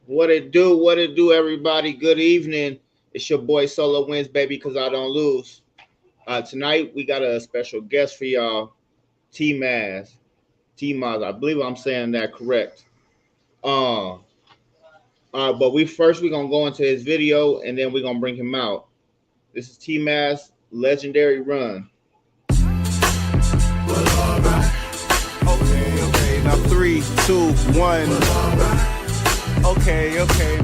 What it do, everybody? Good evening. It's your boy Solo Wins, baby, because I don't lose. Tonight we got a special guest for y'all, T Maz. T Maz, I believe I'm saying that correct. Uh, but we're gonna go into his video and then we're gonna bring him out. This is T Maz Legendary Run. Well, alright. Okay. Now 3, 2, 1. Okay.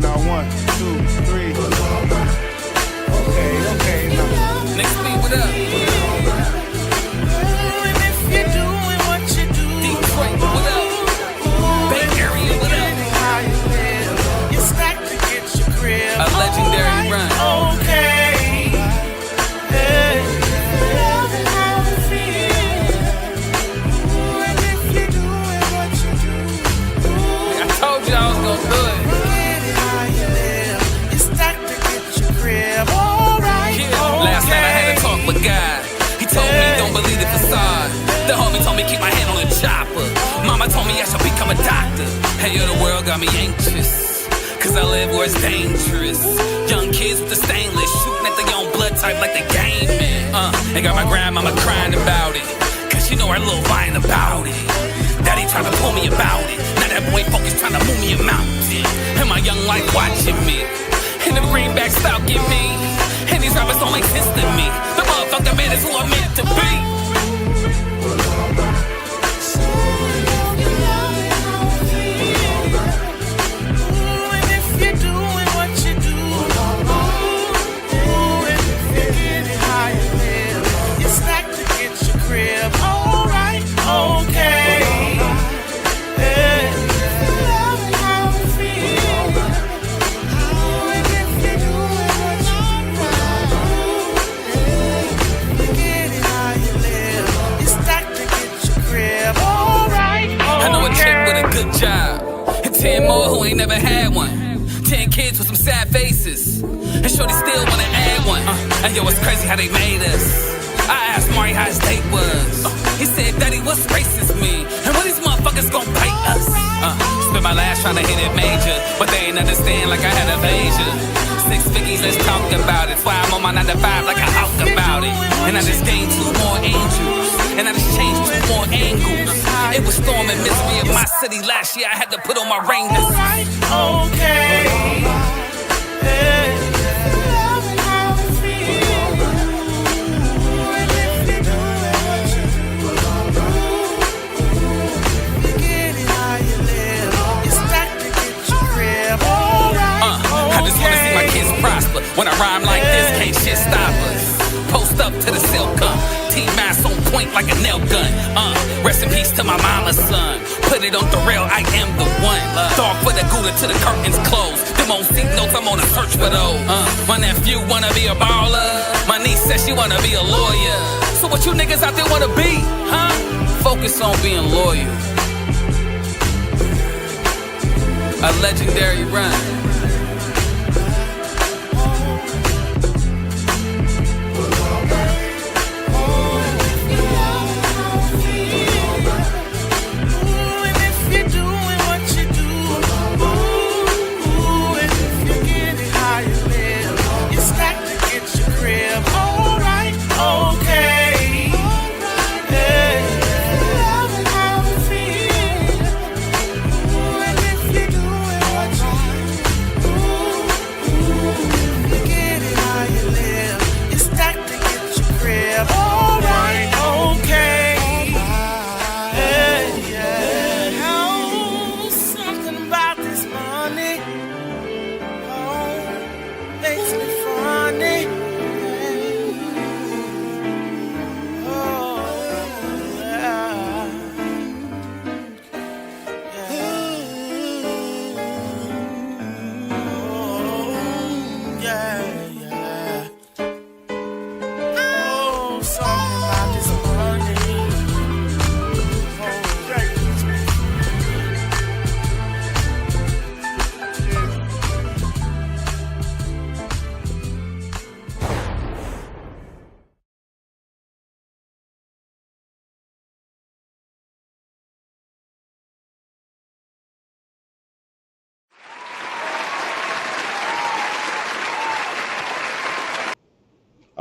Now 1, 2, 3. Okay. Now. Next week, what up? And if you're doing what you do, Detroit, what up? Bay Area, what up? how you live, you stack to get your crib. A legendary run. Okay. Hey. How you feel? And if you're doing what you do, I told you I was gonna do it. get it how you live, you stack to get your crib. Alright. Yeah. Last night I had a talk with God. He told me don't believe the facade. The homie told me keep my hand on the chopper. Mama told me I should become a doctor. Hey, yo, the world got me anxious, cause I live where it's dangerous. Young kids with the stainless, shooting at their own blood type like they gaming. And got my grandmama crying about it, cause she know her little vine about it. Daddy trying to pull me about it. Now that boy focus trying to move me a mountain. And my young life watching me. And the greenback stalking me. And these rappers don't make sense to me. The motherfucker man is who I'm meant to be. And if you're doing what you do, and if you're getting how you live, you stack to get your crib. Alright, okay. Hey. How you feel? And if you're doing what you do, you getting how you live, you stack to get your crib. Alright, I know a chick with a good job, and 10 more who ain't never had one. 10 kids with some sad faces, and shorty still wanna add one. And yo, it's crazy how they made us. I asked Mari how his date was. He said, Daddy, what's racist mean? And when these motherfuckers gon' bite us? Spent my last trying to hit it major, but they ain't understand like I had a Asia. 6 figures, let's talk about it. That's why I'm on my 9 to 5 like I talk about it. And I just gained 2 more angels, and I just changed 2 more angles. It was storm and misery in my city last year. I had to put on my rain. alright, okay. Hey. How you feel? And if you're doing what you do, you get it how you live, you stack to get your crib. Alright, I just wanna see my kids prosper. When I rhyme like this, can't shit stop us. Post up to the silk gun. T-Mass on point like a nail gun. Rest in peace to my mama's son. Put it on the rail, I am the one. Dog for the Gouda till the curtains close. Them on seat notes, I'm on a search for those. My nephew wanna be a baller. My niece says she wanna be a lawyer. So what you niggas out there wanna be, huh? Focus on being loyal. A legendary run. and if you're doing what you do, and if you're getting how you live, you stack to get your crib. Alright, okay. Hey. How you feel? And if you're doing what you do,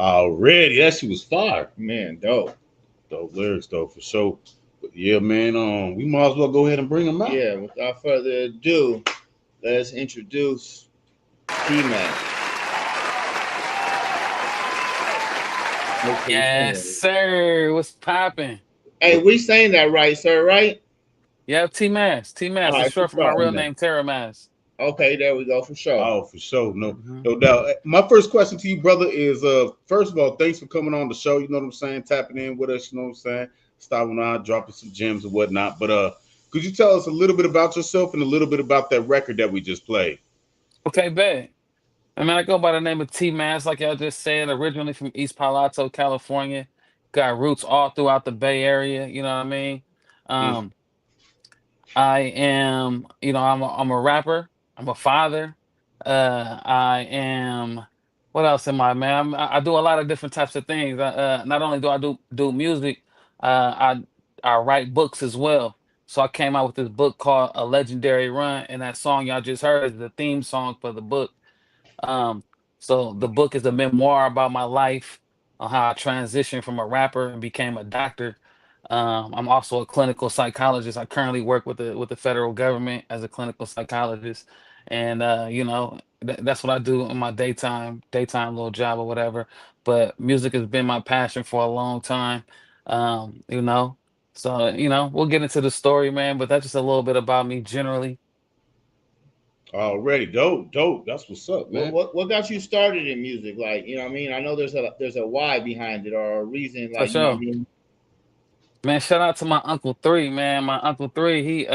Already, that shit was fire. Man, dope. Dope lyrics though, for sure. But yeah, man, we might as well go ahead and bring them out. Yeah, without further ado, let's introduce T Mac. Yes, sir. What's popping? Hey, we saying that right, sir, right? Yep, T Mass. T All Mass is right, for short for my sure. real Man. name, Terra Mass. Okay, there we go, for sure. Oh, for sure. No, Hmm. no doubt. My first question to you, brother, is first of all, thanks for coming on the show. You know what I'm saying? Tapping in with us, you know what I'm saying? Stopping on, dropping some gems and whatnot. But could you tell us a little bit about yourself and a little bit about that record that we just played? Okay, bet. I mean, I go by the name of T Mass, like y'all just said, originally from East Palo Alto, California. Got roots all throughout the Bay Area, you know what I mean? Mm. Um, I am, I'm a rapper. I'm a father. I am. What else am I, man? I do a lot of different types of things. Not only do I do music, I write books as well. So I came out with this book called A Legendary Run, and that song y'all just heard is the theme song for the book. Um, so the book is a memoir about my life, on how I transitioned from a rapper and became a doctor. I'm also a clinical psychologist. I currently work with the federal government as a clinical psychologist, and that's what I do in my daytime little job or whatever. But music has been my passion for a long time. Um, you know, we'll get into the story, man. But that's just a little bit about me generally, Already, dope, dope. That's what's up, What, man. what what got you started in music? Like, you know what I mean? I know there's a why behind it or a reason, for like, you know what I sure. mean? Man, shout out to my Uncle Three, man. My Uncle Three, he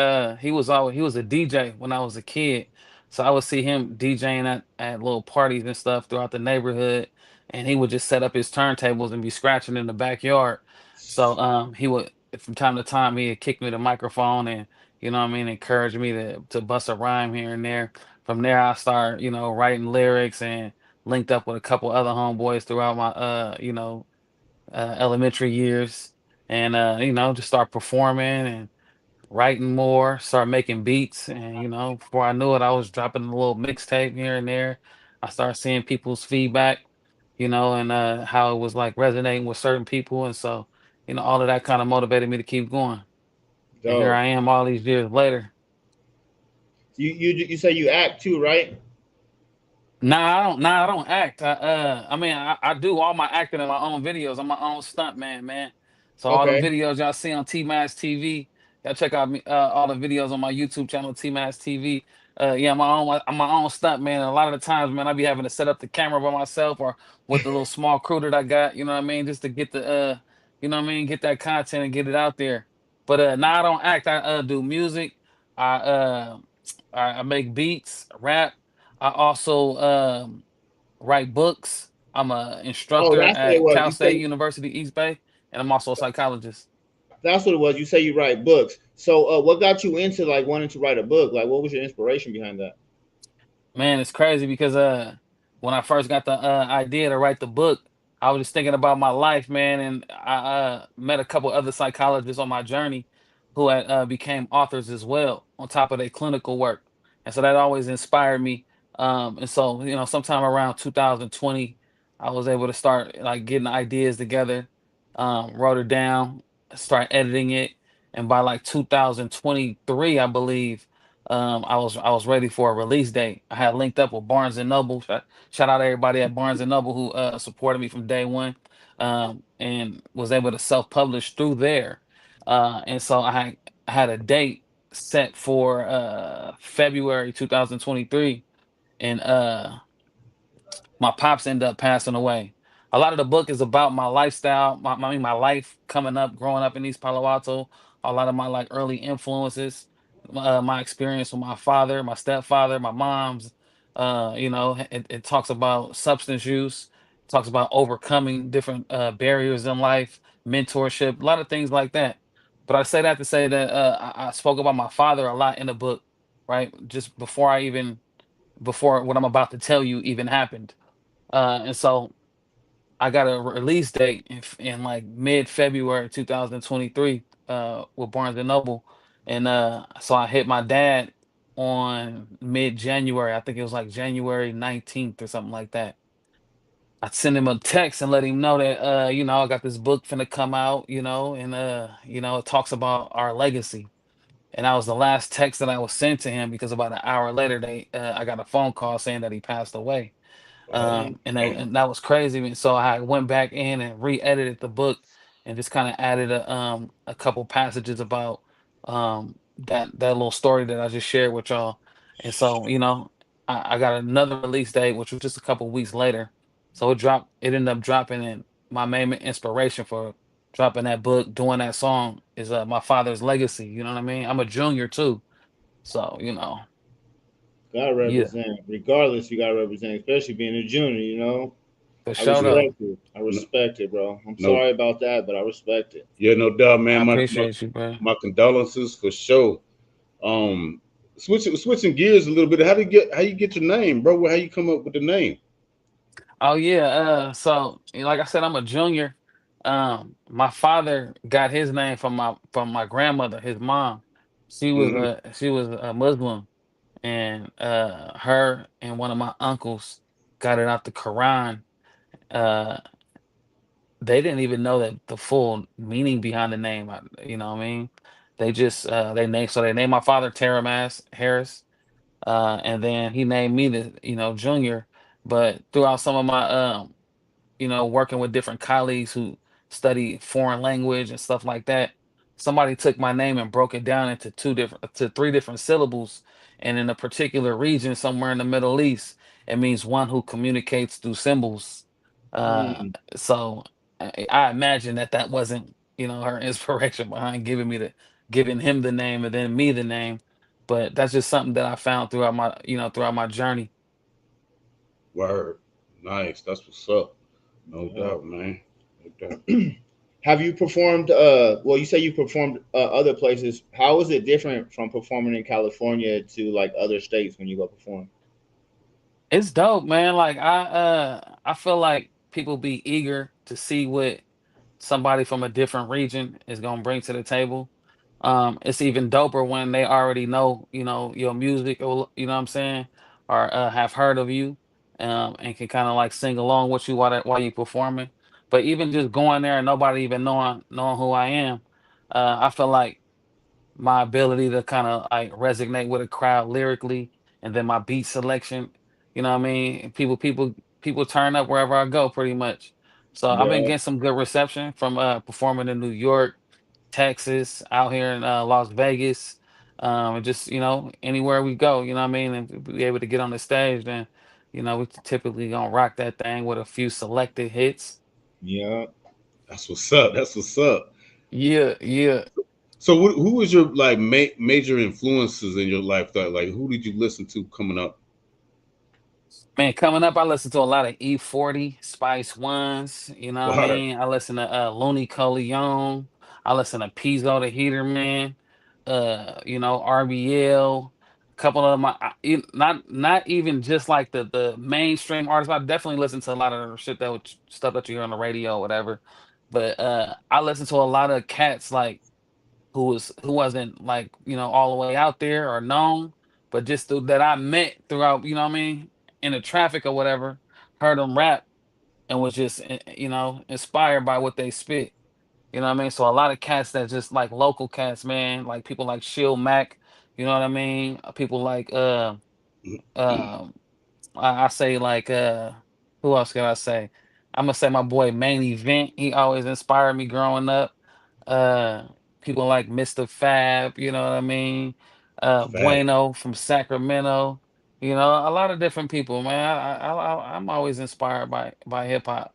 was a DJ when I was a kid. So I would see him DJing at little parties and stuff throughout the neighborhood. And he would just set up his turntables and be scratching in the backyard. So he would from time to time he'd kick me the microphone and encourage me to bust a rhyme here and there. From there I started, writing lyrics and linked up with a couple other homeboys throughout my elementary years, and just start performing and writing more, start making beats, and before I knew it, I was dropping a little mixtape here and there. I started seeing people's feedback, and how it was like resonating with certain people, and so all of that kind of motivated me to keep going. And here Dope. I am all these years later. You say you act too, right? I don't act. I mean, I do all my acting in my own videos. I'm my own stunt man, man. So all the Okay. videos y'all see on T Mass TV, y'all check out me, all the videos on my YouTube channel, T Mass TV. Yeah, I'm my own stunt man. And a lot of the times, man, I be having to set up the camera by myself or with the little small crew that I got. You know what I mean? Just to get get that content and get it out there. But I don't act. I do music. I uh, I make beats, rap. I also write books. I'm a Oh, instructor that's what it at was. Cal State University East Bay, and I'm also a psychologist. That's what it was. You say you write books. So what got you into like wanting to write a book? Like, what was your inspiration behind that? Man, it's crazy because when I first got the idea to write the book, I was just thinking about my life, man, and I met a couple other psychologists on my journey who had became authors as well on top of their clinical work, and so that always inspired me. And so sometime around 2020, I was able to start like getting ideas together, wrote it down, start editing it, and by like 2023, I believe I was ready for a release date. I had linked up with Barnes and Noble. Shout out everybody at Barnes and Noble who supported me from day one, and was able to self-publish through there. And so I had a date set for February 2023, and my pops ended up passing away. A lot of the book is about my lifestyle, I mean, my life coming up, growing up in East Palo Alto. A lot of my like early influences, my experience with my father, my stepfather, my mom's. It talks about substance use, talks about overcoming different barriers in life, mentorship, a lot of things like that. But I say that to say that I spoke about my father a lot in the book, right? Just before what I'm about to tell you even happened. And so I got a release date in like mid February 2023 with Barnes and Noble. And so I hit my dad on mid January. I think it was like January 19th or something like that. I'd send him a text and let him know that I got this book finna come out, and it talks about our legacy. And that was the last text that I was sent to him because about an hour later I got a phone call saying that he passed away. Oh, And that was crazy. And so I went back in and re-edited the book and just kind of added a couple passages about that little story that I just shared with y'all. And so, I got another release date, which was just a couple weeks later. So it ended up dropping, and my main inspiration for dropping that book, doing that song is my father's legacy. You know what I mean? I'm a junior too. So, Gotta yeah, represent. Regardless, you gotta represent, especially being a junior, you know. for I sure yeah, though. respect it. I no, respect it, bro. I'm no, sorry about that, but I respect it. yeah, no doubt, I man. appreciate you, bro. My condolences for sure. Um, switching gears a little bit. How you get your name, bro? How you come up with the name? Oh yeah, so like I said, I'm a junior. My father got his name from my grandmother, his mom. Hmm. She was a Muslim, and her and one of my uncles got it out the Quran. Uh, they didn't even know that the full meaning behind the name. You know what I mean? They just they named my father Taramas Harris, and then he named me the Junior. But throughout some of my working with different colleagues who study foreign language and stuff like that. Somebody took my name and broke it down into three different syllables. And in a particular region somewhere in the Middle East, it means one who communicates through symbols. Uh, Mm, so I imagine that wasn't, her inspiration behind giving him the name and then me the name. But that's just something that I found throughout my journey. Word, nice. That's what's up. No yeah. doubt, man. No doubt. Have you performed? Well, you say you performed other places. How is it different from performing in California to like other states when you go perform? It's dope, man. Like I feel like people be eager to see what somebody from a different region is gonna bring to the table. It's even doper when they already know, your music, or you know what I'm saying, or have heard of you, and can kind of like sing along with you while you performing. But even just going there and nobody even knowing who I am, I feel like my ability to kind of like resonate with a crowd lyrically, and then my beat selection, what I mean? People turn up wherever I go pretty much. So I've been Yeah, getting some good reception from performing in New York, Texas, out here in Las Vegas, and just anywhere we go, you know what I mean, and be able to get on the stage, then we typically gonna rock that thing with a few selected hits. yeah. That's what's up. That's what's up. Yeah, yeah. So, who was your like major influences in your life? Like, who did you listen to coming up? Man, coming up, I listen to a lot of E40, Spice Ones. You know what I Word. mean? I listen to Looney Coleon. I listen to Pizzo the Heater Man. RBL. A couple of my, not even just like the mainstream artists. I definitely listen to a lot of the stuff that you hear on the radio or whatever. But I listen to a lot of cats like who wasn't like all the way out there or known, but just that I met throughout, what I mean, in the traffic or whatever, heard them rap and was just inspired by what they spit. You know what I mean? So a lot of cats that just like local cats, man, like people like Shill Mac, you know what I mean? People like um I say like who else can I say? I'm gonna say my boy Main Event. He always inspired me growing up. Uh People like Mr. Fab, you know what I mean? Fact. Bueno from Sacramento. A lot of different people, man. I'm always inspired by hip hop.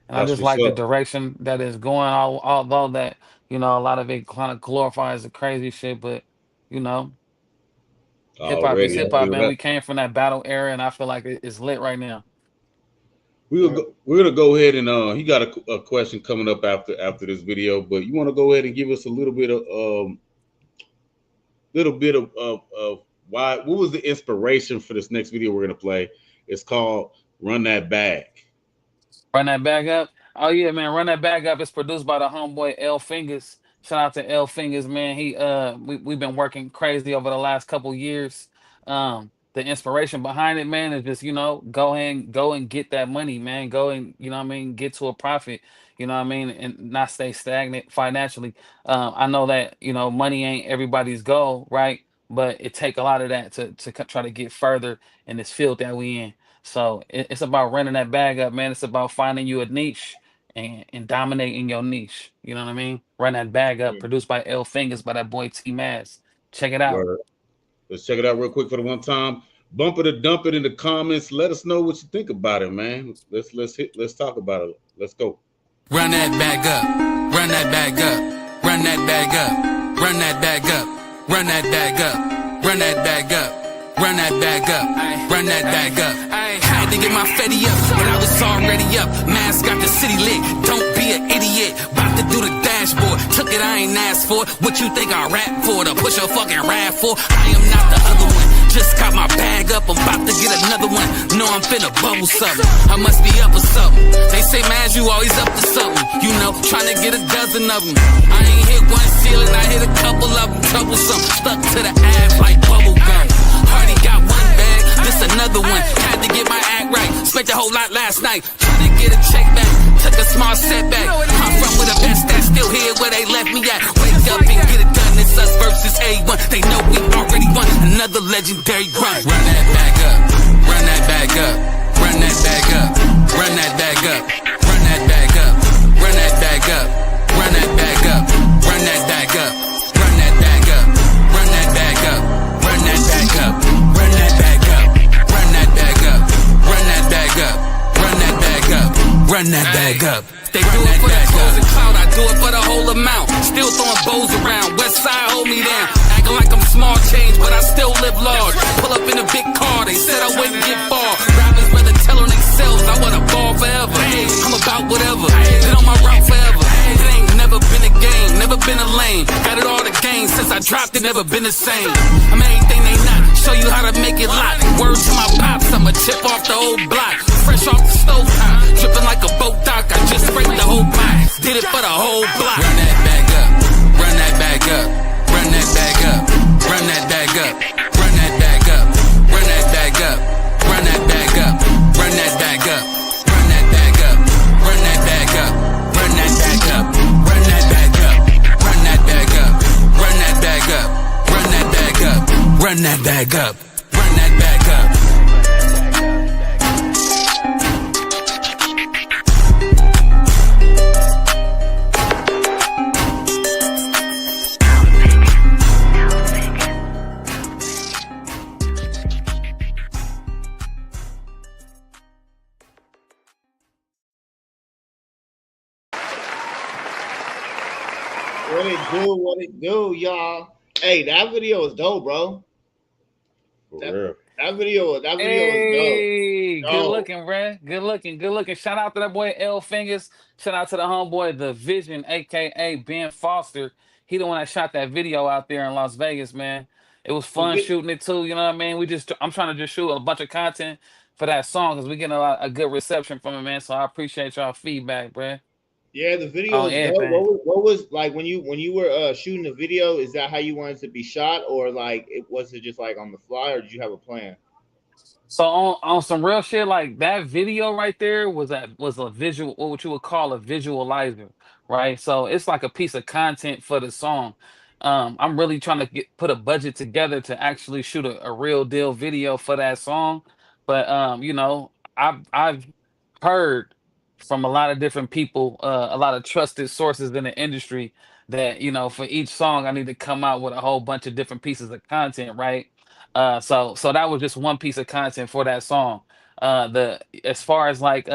And I That's just what's like the up. direction that it's going, although that, a lot of it kind of glorifies the crazy shit, but you know, hip hop is Already, I hip hop, feel man. that. We came from that battle era, and I feel like it's lit right now. Yeah. We're gonna go ahead and he got a question coming up after this video, but you want to go ahead and give us a little bit of why what was the inspiration for this next video we're gonna play? It's called "Run That Bag." Run that back up. Oh yeah, man. Run that back up. It's produced by the homeboy L Fingers. Shout out to L Fingers, man. We've been working crazy over the last couple years. the inspiration behind it, man, is just, go and get that money, man. Go and, get to a profit, and not stay stagnant financially. I know that, money ain't everybody's goal, right? But it take a lot of that to try to get further in this field that we in. So it's about running that bag up, man. It's about finding you a niche and dominating your niche. You know what I mean? Run that bag up, Yeah. produced by L Fingers by that boy T Maz. Check it out. Word. Let's check it out real quick for the one time. Bump it or dump it in the comments. Let us know what you think about it, man. Let's talk about it. Let's go. Run that bag up, run that bag up, run that bag up, run that bag up, run that bag up, run that bag up, run that bag up, run that bag up. I had to get my fetty up, but I was already up. Mask got the city lit, don't be an idiot. About to do the dashboard, took it, I ain't asked for it. What you think I rap for? To push a fucking rap for? I am not the other one. Just got my bag up, I'm about to get another one. Know I'm finna bubble something. I must be up or something. They say, man, you always up to something. You know, trying to get a dozen of them. I ain't hit one ceiling, I hit a couple of them. Troublesome, stuck to the ass like bubble gum. Hardy got one bag, this another one. Had to get my act right. Spent a whole lot last night. Trying to get a check back. Took a small setback. I'm from with a best that's still here where they left me at. Wake up and get it done. It's us versus A1. They know we already won another legendary run. Run that bag up. Run that bag up. Run that bag up. Run that bag up. Run that bag up. Run that bag up. Run that bag up. Run that bag up. Run that bag up. Run that bag up. Run that bag up. Run that bag up. Run that bag up. Run that bag up. Run that bag up. Run that bag up. They do it for the clothes and clout, I do it for the whole amount. Still throwing bows around, west side hold me down. Acting like I'm small change, but I still live large. Pull up in a big car, they said I wouldn't get far. Rappers rather tell on themselves, I wanna ball forever. I'm about whatever, been on my route forever. It ain't never been a game, never been a lane. Got it all to gain, since I dropped it, never been the same. I'm anything they not, show you how to make it lock. Word to my pops, I'ma chip off the old block. Fresh off the stove top, dripping like a boat dock. I just sprayed the whole pot, did it for the whole block. Run that bag up, run that bag up, run that bag up, run that bag up, run that bag up, run that bag up, run that bag up, run that bag up, run that bag up, run that bag up, run that bag up, run that bag up, run that bag up, run that bag up, run that bag up, run that bag up, run that bag up. What it do? What it do, y'all? Hey, that video was dope, bro. For That, real. that video was dope. Hey, good Dope. looking, bruh. Good looking, good looking. Shout out to that boy L Fingers. Shout out to the homeboy The Vision, aka Ben Foster. He the one that shot that video out there in Las Vegas, man. It was Well, fun shooting it too. You know what I mean? I'm trying to just shoot a bunch of content for that song because we getting a good reception from it, man. So I appreciate y'all feedback, bruh, yeah, the video on was dope. everything. What was like when you were shooting the video? Is that how you wanted to be shot, or like it was it just like on the fly, or did you have a plan? So on some real shit, like that video right there was a visual, what you would call a visualizer, right? So it's like a piece of content for the song. I'm really trying to put a budget together to actually shoot a real deal video for that song. But I've heard from a lot of different people, a lot of trusted sources in the industry that, for each song I need to come out with a whole bunch of different pieces of content, right? So that was just one piece of content for that song. The As far as like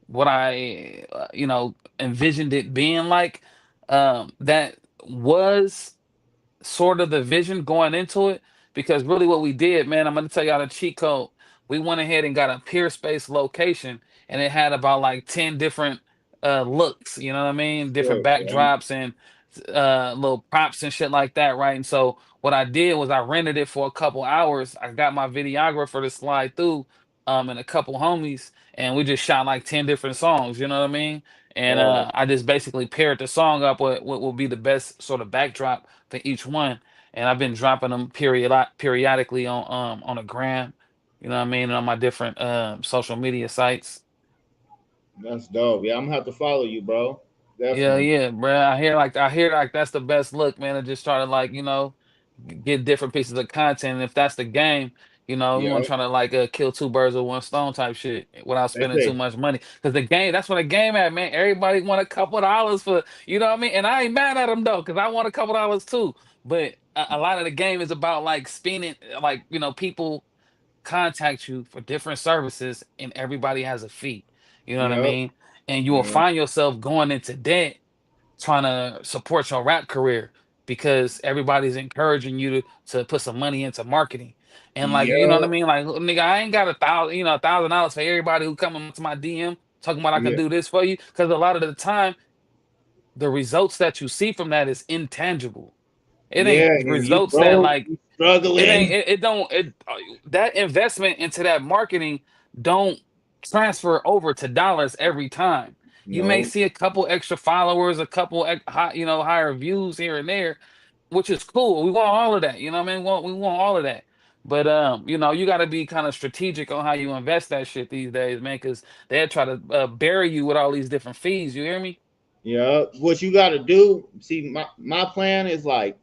what I envisioned it being like, that was sort of the vision going into it, because really what we did, man, I'm gonna tell y'all the cheat code. We went ahead and got a peer space location, and it had about like 10 different looks, you know what I mean? Different Sure. Yeah. backdrops and little props and shit like that, right? And so what I did was I rented it for a couple hours. I got my videographer to slide through and a couple homies, and we just shot like 10 different songs, you know what I mean? and Hard. I just basically paired the song up with what will be the best sort of backdrop for each one, and I've been dropping them periodically on a gram, you know what I mean, and on my different social media sites. That's dope. Yeah, I'm gonna have to follow you, bro. Yeah, Definitely. yeah, bro. I hear like that's the best look, man. To just try to like get different pieces of content. And if that's the game, we want Yeah. to try to like kill two birds with one stone type shit without They spending too say, much money. Because the game, that's what the game at, man. Everybody want a couple dollars for, you know what I mean. And I ain't mad at them though, because I want a couple dollars too. But a lot of the game is about like spending, like people contact you for different services, and everybody has a fee. You know what I yeah, mean? And you will yeah, find yourself going into debt trying to support your rap career because everybody's encouraging you to put some money into marketing. And like, you know what I yeah, mean? Like, nigga, I ain't got $1,000 for everybody who come to my DM talking about I can yeah, do this for you. Because a lot of the time, the results that you see from that is intangible. It yeah. ain't And you results that broke, like you it ain't struggling. it don't it that investment into that marketing don't transfer over to dollars every time. You may No, see a couple extra followers, a couple higher views here and there, which is cool. We want all of that, you know what I mean? We want all of that. But you got to be kind of strategic on how you invest that shit these days, man, because they'll try to bury you with all these different fees. You hear me? yeah. What you got to do? See, my plan is like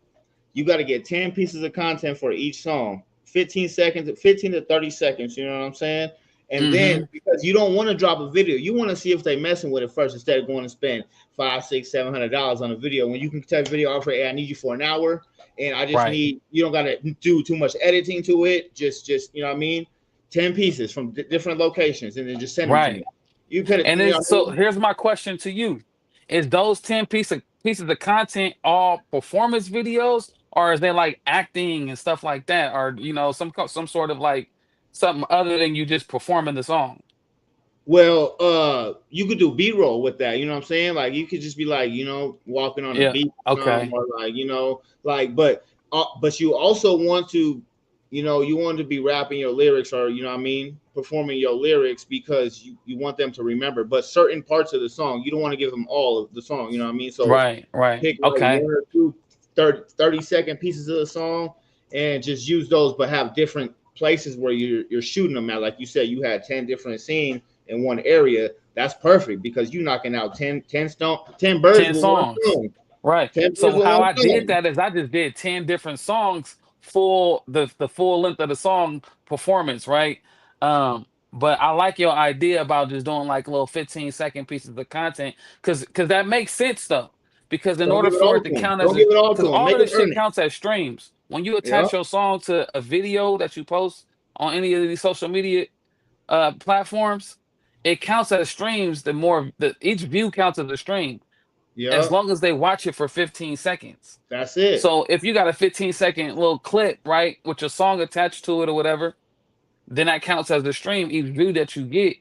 you got to get 10 pieces of content for each song, 15 seconds, 15 to 30 seconds. You know what I'm saying? And then Mm-hmm. because you don't want to drop a video, you want to see if they messing with it first instead of going to spend five, six, $700 on a video. When you can tell the video offer, hey, I need you for an hour, and I just Right. need you don't got to do too much editing to it. Just you know what I mean? 10 pieces from different locations, and then just send them to me. Right. You put it, And you know it's what I so mean? here's my question to you. Is those 10 pieces of content all performance videos, or is they like acting and stuff like that? Or some sort of like something other than you just performing the song? Well, you could do B roll with that. You know what I'm saying? Like you could just be like, walking on the Yeah. beach or something, Okay. or like, but you also want to, you want to be rapping your lyrics or you know what I mean, performing your lyrics because you want them to remember. But certain parts of the song, you don't want to give them all of the song. You know what I mean? So Right, right. pick like Okay. one or two 30-second pieces of the song and just use those, but have different places where you're shooting them at. Like you said, you had 10 different scenes in one area. That's perfect because you're knocking out 10 birds 10 with one songs. stone. Right. 10 birds So with how one I did stone. that is I just did 10 different songs, the full length of the song performance, right? But I like your idea about just doing like little 15-second pieces of content because that makes sense though. Because in Don't order give it for all it to to them. count as Don't a give it all to because them. all Make of them this shit earn it. counts as streams. When you Yeah, attach your song to a video that you post on any of these social media platforms, it counts as streams. Each view counts as a stream as yeah. long as they watch it for 15 seconds. That's it. So if you got a 15-second little clip, right, with your song attached to it or whatever, then that counts as the stream each view that you get.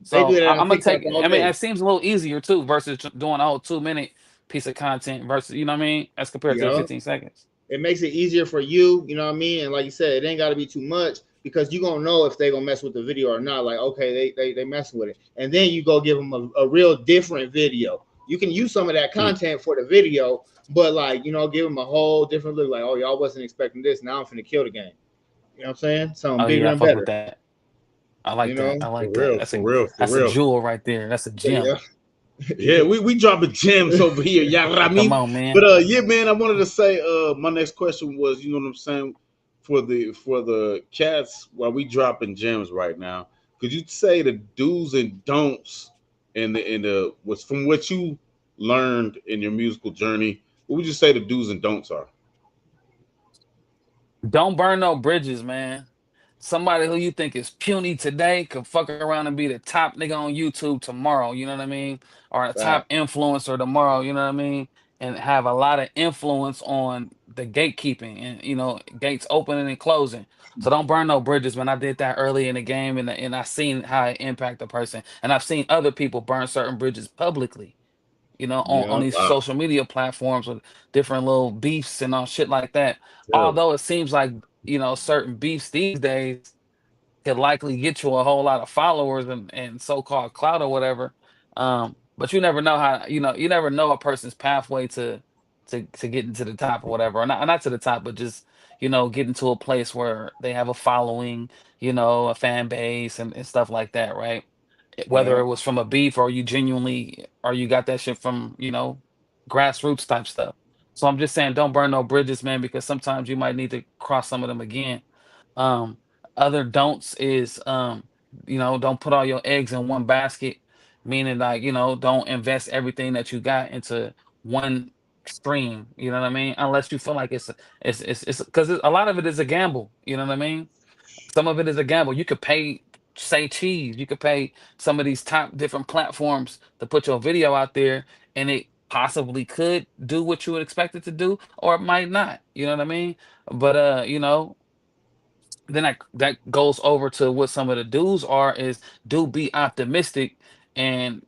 They do So that on I'm gonna TikTok take. all I mean, day. it seems a little easier too versus doing a whole 2 minute piece of content versus you know what I mean, as compared to the Yeah. 15 seconds. It makes it easier for you, you know what I mean? And like you said, it ain't got to be too much because you're going to know if they going to mess with the video or not. Like, okay, they messing with it. And then you go give them a real different video. You can use some of that Yeah. content for the video, but like, give them a whole different look. Like, oh, y'all wasn't expecting this. Now I'm finna kill the game. You know what I'm saying? Something Oh bigger yeah, I and fuck with better, that. I like you that. I know? like For that. real, for real, for That's a real. jewel right there. That's a gem. Yeah. Yeah, we dropping gems over here, yeah. I Come mean, on, man. but yeah, man. I wanted to say, my next question was, you know what I'm saying, for the cats while we dropping gems right now. Could you say the do's and don'ts in the was from what you learned in your musical journey? What would you say the do's and don'ts are? Don't burn no bridges, man. Somebody who you think is puny today could fuck around and be the top nigga on YouTube tomorrow, you know what I mean? Or a top Fact. influencer tomorrow, you know what I mean? And have a lot of influence on the gatekeeping and gates opening and closing. So don't burn no bridges, man. I did that early in the game and I seen how it impact a person. And I've seen other people burn certain bridges publicly, on Yeah. these Wow, social media platforms with different little beefs and all shit like that. terrible. Although it seems like, certain beefs these days could likely get you a whole lot of followers and so-called clout or whatever. but you never know how, you never know a person's pathway to getting to the top or whatever, or not to the top, but just getting to a place where they have a following, a fan base and stuff like that, right? Whether Uh, it was from a beef or you genuinely or you got that shit from grassroots type stuff. So I'm just saying, don't burn no bridges, man, because sometimes you might need to cross some of them again. um Other don'ts is, don't put all your eggs in one basket, meaning like, don't invest everything that you got into one stream, you know what I mean? Unless you feel like it's because a lot of it is a gamble, you know what I mean? Some of it is a gamble. You could pay, say, cheese. You could pay some of these top different platforms to put your video out there, and it possibly could do what you would expect it to do, or it might not. You know what I mean? But then that goes over to what some of the do's are is do be optimistic and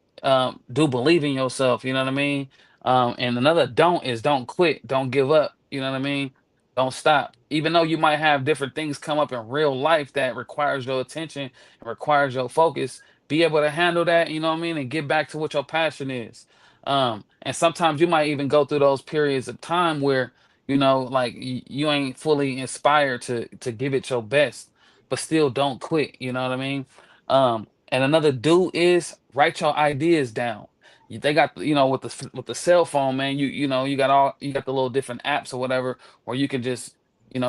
do believe in yourself, you know what I mean? And another don't is don't quit, don't give up, you know what I mean? Don't stop. Even though you might have different things come up in real life that requires your attention and requires your focus, be able to handle that, you know what I mean, and get back to what your passion is. And sometimes you might even go through those periods of time where like you ain't fully inspired to give it your best, but still don't quit, you know what I mean? And another do is write your ideas down. They got, with the cell phone, man, you got the little different apps or whatever where you can just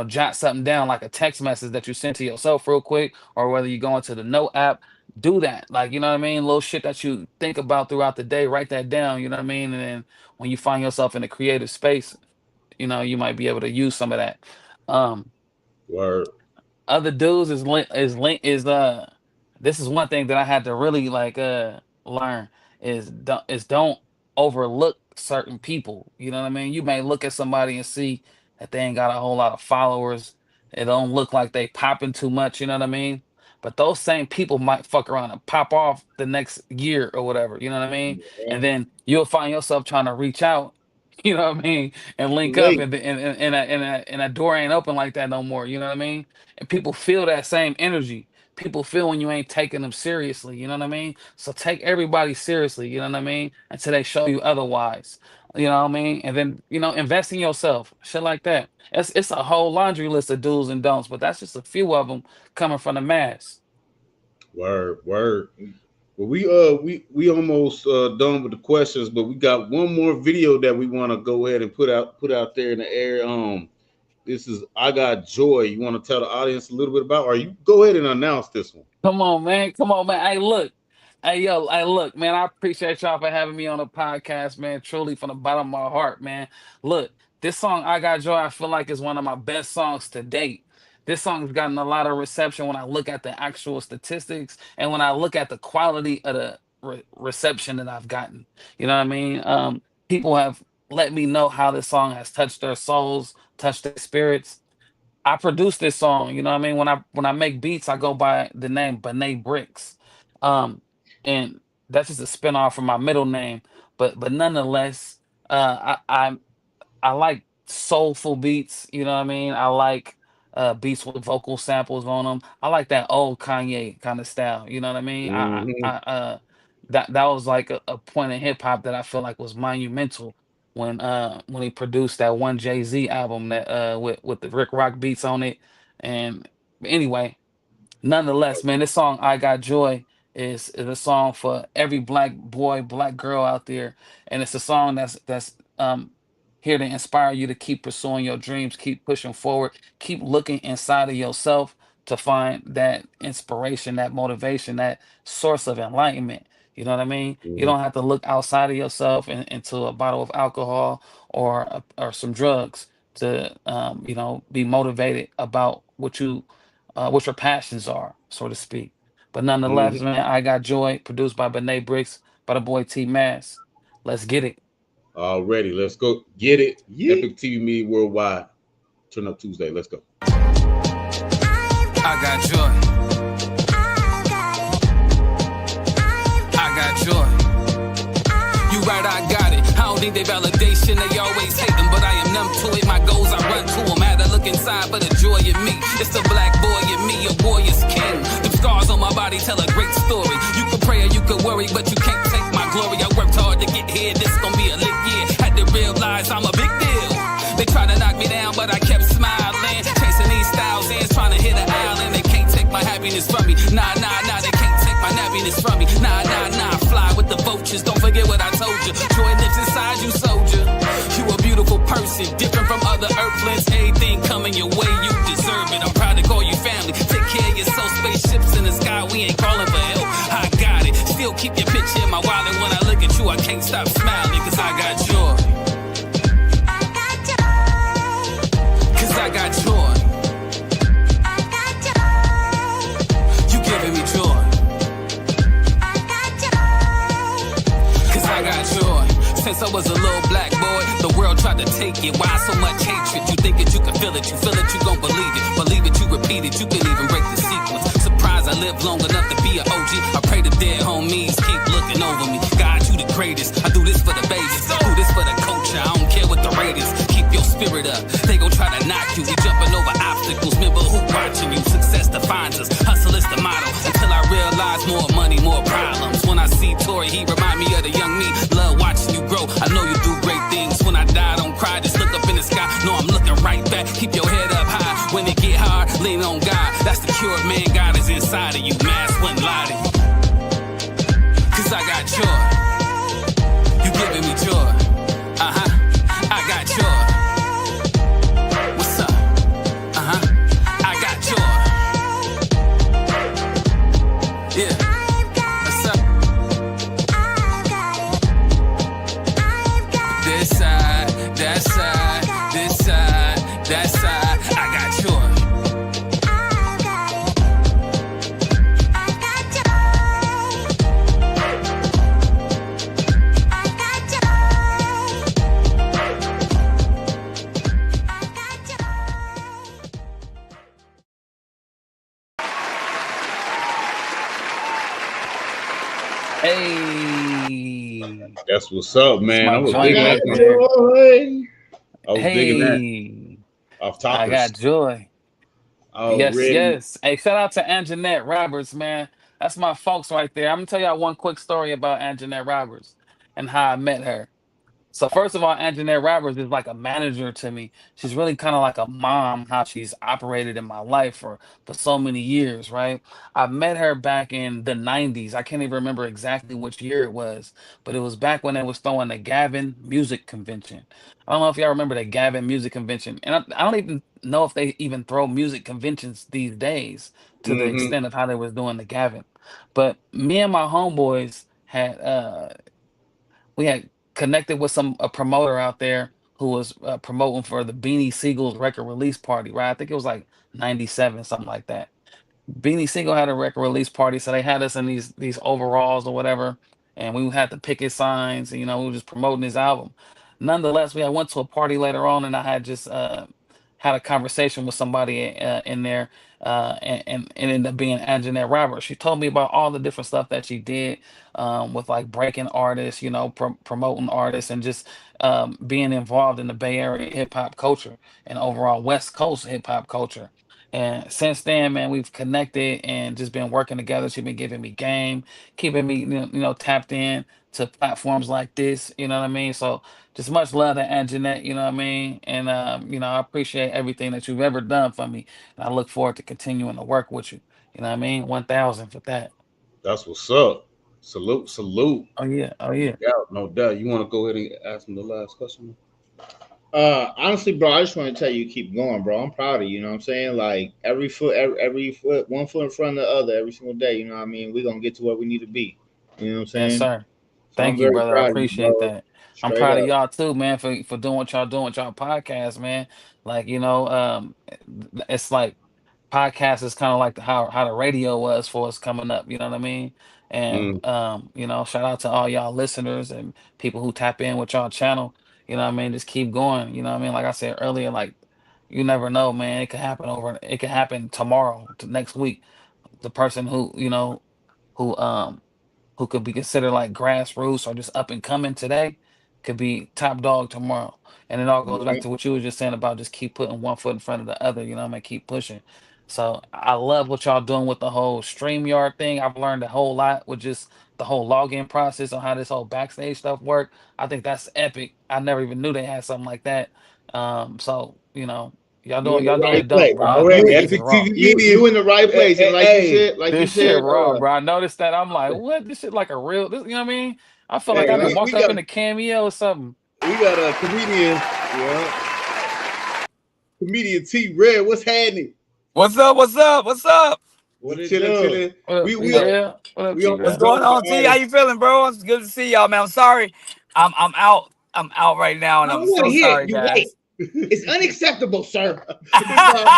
jot something down, like a text message that you send to yourself real quick, or whether you go into the note app. Do that, like, you know what I mean, little shit that you think about throughout the day, write that down, you know what I mean? And then when you find yourself in a creative space, you might be able to use some of that. Um, word. Other dudes is this is one thing that I had to really like learn is don't overlook certain people. You know what I mean? You may look at somebody and see that they ain't got a whole lot of followers. It don't look like they popping too much, you know what I mean? But those same people might fuck around and pop off the next year or whatever, you know what I mean? Yeah. And then you'll find yourself trying to reach out, you know what I mean, and Too link up, late. and a door ain't open like that no more, you know what I mean? And people feel that same energy. People feel when you ain't taking them seriously, you know what I mean? So take everybody seriously, you know what I mean? Until they show you otherwise. You know what I mean? And then, invest in yourself, shit like that. It's a whole laundry list of do's and don'ts, but that's just a few of them coming from the mass. Word, word. Well, we almost done with the questions, but we got one more video that we want to go ahead and put out there in the air. This is I Got Joy. You want to tell the audience a little bit about, or you go ahead and announce this one? Come on, man. Come on, man. Hey, look. Hey, yo. Hey, look, man. I appreciate y'all for having me on the podcast, man. Truly, from the bottom of my heart, man. Look, this song, I Got Joy, I feel like is one of my best songs to date. This song has gotten a lot of reception when I look at the actual statistics and when I look at the quality of the reception that I've gotten. You know what I mean? People have let me know how this song has touched their souls, touched their spirits. I produce this song, you know what I mean? When I make beats, I go by the name Benet Bricks. Um, and that's just a spinoff from my middle name. But nonetheless, I like soulful beats, you know what I mean? I like beats with vocal samples on them. I like that old Kanye kind of style, you know what I mean? Hmm. That was like a point in hip hop that I feel like was monumental when he produced that one Jay-Z album that with the Rick Rock beats on it. And anyway, nonetheless, man, this song "I Got Joy" is a song for every black boy, black girl out there, and it's a song that's here to inspire you to keep pursuing your dreams, keep pushing forward, keep looking inside of yourself to find that inspiration, that motivation, that source of enlightenment. You know what I mean? You Hmm. don't have to look outside of yourself into a bottle of alcohol or some drugs to be motivated about what your passions are, so to speak. But nonetheless, Hmm. man, I Got Joy, produced by Benet Bricks, by the boy T Mass. Let's get it. Already, let's go get it. Yeet. Epic TV Media Worldwide. Turn Up Tuesday. Let's go. I got joy. I got joy. You right, I got it. I don't need their validation. They always hating, but I am numb to it. My goals, I run to them. Had to look inside for the joy in me. It's the black boy in me, a warrior's king. The scars on my body tell a great story. You can pray or you can worry, but you can't take my glory. I work happiness from me. Nah, nah, nah, they can't take my happiness from me. Nah, nah, nah, fly with the vultures. Don't forget what I told you. Joy lives inside you, soldier. You a beautiful person, different from other earthlings. Everything coming your way, you deserve it. I'm proud to call you family. Take care of your soul, spaceships in the sky. We ain't calling for help. I got it. Still keep your picture in my wallet. When I look at you, I can't stop smiling, cause I got joy. Cause I got joy. You giving me joy. Cause I got joy. Since I was a little black boy, the world tried to take it. Why so much hatred? You think that you can feel it, you feel it, you gon' believe it. Believe it, you repeat it, you can even break the sequence. Surprised I lived long enough to be an OG. I pray the dead homies keep looking over me. God, you the greatest. I do this for the babies, do this for the culture. I don't care what the rate is. Keep your spirit up. They gon' try to knock you. We jumping over obstacles. Remember who watching you. Success defines us. Hustle is the motto. Until I realize more money, more problems. When I see Tori, he remind me of the young me. Love watching you grow. I know you do great things. When I die, don't cry. Just look up in the sky. No, I'm looking right back. Keep your head up high. When it get hard, lean on God. That's the cure, man. God is inside of you. Mask wouldn't lie to you. Cause I got joy. You giving me joy. I got joy. What's up? I got joy. Yeah. What's up? This side, that side, this side, that side. I got joy. Hey, That's what's up, man. my I was joint digging right that. there. Joy. I was digging that Hey, off I topics. got joy. Yes, Already. yes. Hey, shout out to Anjanette Roberts, man. That's my folks right there. I'm gonna tell y'all one quick story about Anjanette Roberts and how I met her. So first of all, Anjanette Roberts is like a manager to me. She's really kind of like a mom, how she's operated in my life for so many years, right? I met her back in the 90s. I can't even remember exactly which year it was, but it was back when they was throwing the Gavin Music Convention. I don't know if y'all remember the Gavin Music Convention. And I don't even know if they even throw music conventions these days to the Mm-hmm. extent of how they was doing the Gavin. But me and my homeboys had we had connected with some a promoter out there who was promoting for the Beanie Siegel's record release party, right? I think it was like 97, something like that. Beanie Siegel had a record release party, so they had us in these overalls or whatever, and we had to picket signs, and we were just promoting his album. Nonetheless, we had went to a party later on, and I had just had a conversation with somebody in there, and it ended up being Anjanette Roberts. She told me about all the different stuff that she did with like breaking artists, promoting artists, and just being involved in the Bay Area hip hop culture and overall West Coast hip hop culture. And since then, man, we've connected and just been working together. She's been giving me game, keeping me, tapped in to platforms like this. You know what I mean? So just much love to Anjanette. You know what I mean? And I appreciate everything that you've ever done for me. And I look forward to continuing to work with you. You know what I mean? 1,000 for that. That's what's up. Salute, salute. Oh yeah. Oh No yeah. doubt, no doubt. You want to go ahead and ask him the last question? Honestly, bro, I just want to tell you, keep going, bro. I'm proud of you. You know what I'm saying? Like every foot, one foot in front of the other, every single day. You know what I mean? We're gonna get to where we need to be. You know what I'm Yes, saying? sir. So I'm Thank you, very brother. I proud of you, appreciate bro. that. I'm Straight proud of up. y'all too, man, for doing what y'all doing with y'all podcast, man. Like, it's like podcast is kind of like how the radio was for us coming up, you know what I mean? And Mm, shout out to all y'all listeners and people who tap in with y'all channel, you know what I mean? Just keep going, you know what I mean? Like I said earlier, like you never know, man. It could happen tomorrow, to next week. The person who could be considered like grassroots or just up and coming today could be top dog tomorrow. And it all goes back Yeah. to what you were just saying about just keep putting one foot in front of the other, you know what I mean? Keep pushing. So I love what y'all doing with the whole StreamYard thing. I've learned a whole lot with just the whole login process on how this whole backstage stuff work. I think that's epic. I never even knew they had something like that. So, You in the y'all doing right it place. dope, bro. Already, This as is a raw. TV You media. in the right place, and Hey, like you This shit said, raw, bro. I noticed that. I'm like, what? This shit like a real. This, you know what I mean? I felt like hey, I yeah, done we walked up got in a cameo or something. a comedian, yeah. comedian T Red. What's happening? What's up? What's up? What's up? What Just it chilling, do? chilling. What up, We T we are Rail? What up, we T on the What's Rail? show going with on, the T? How artist. you feeling, bro? It's good to see y'all, man. I'm sorry. I'm out. I'm out right now, I and I'm don't want so to hear it. sorry, You white. guys. It's unacceptable, sir. It's all,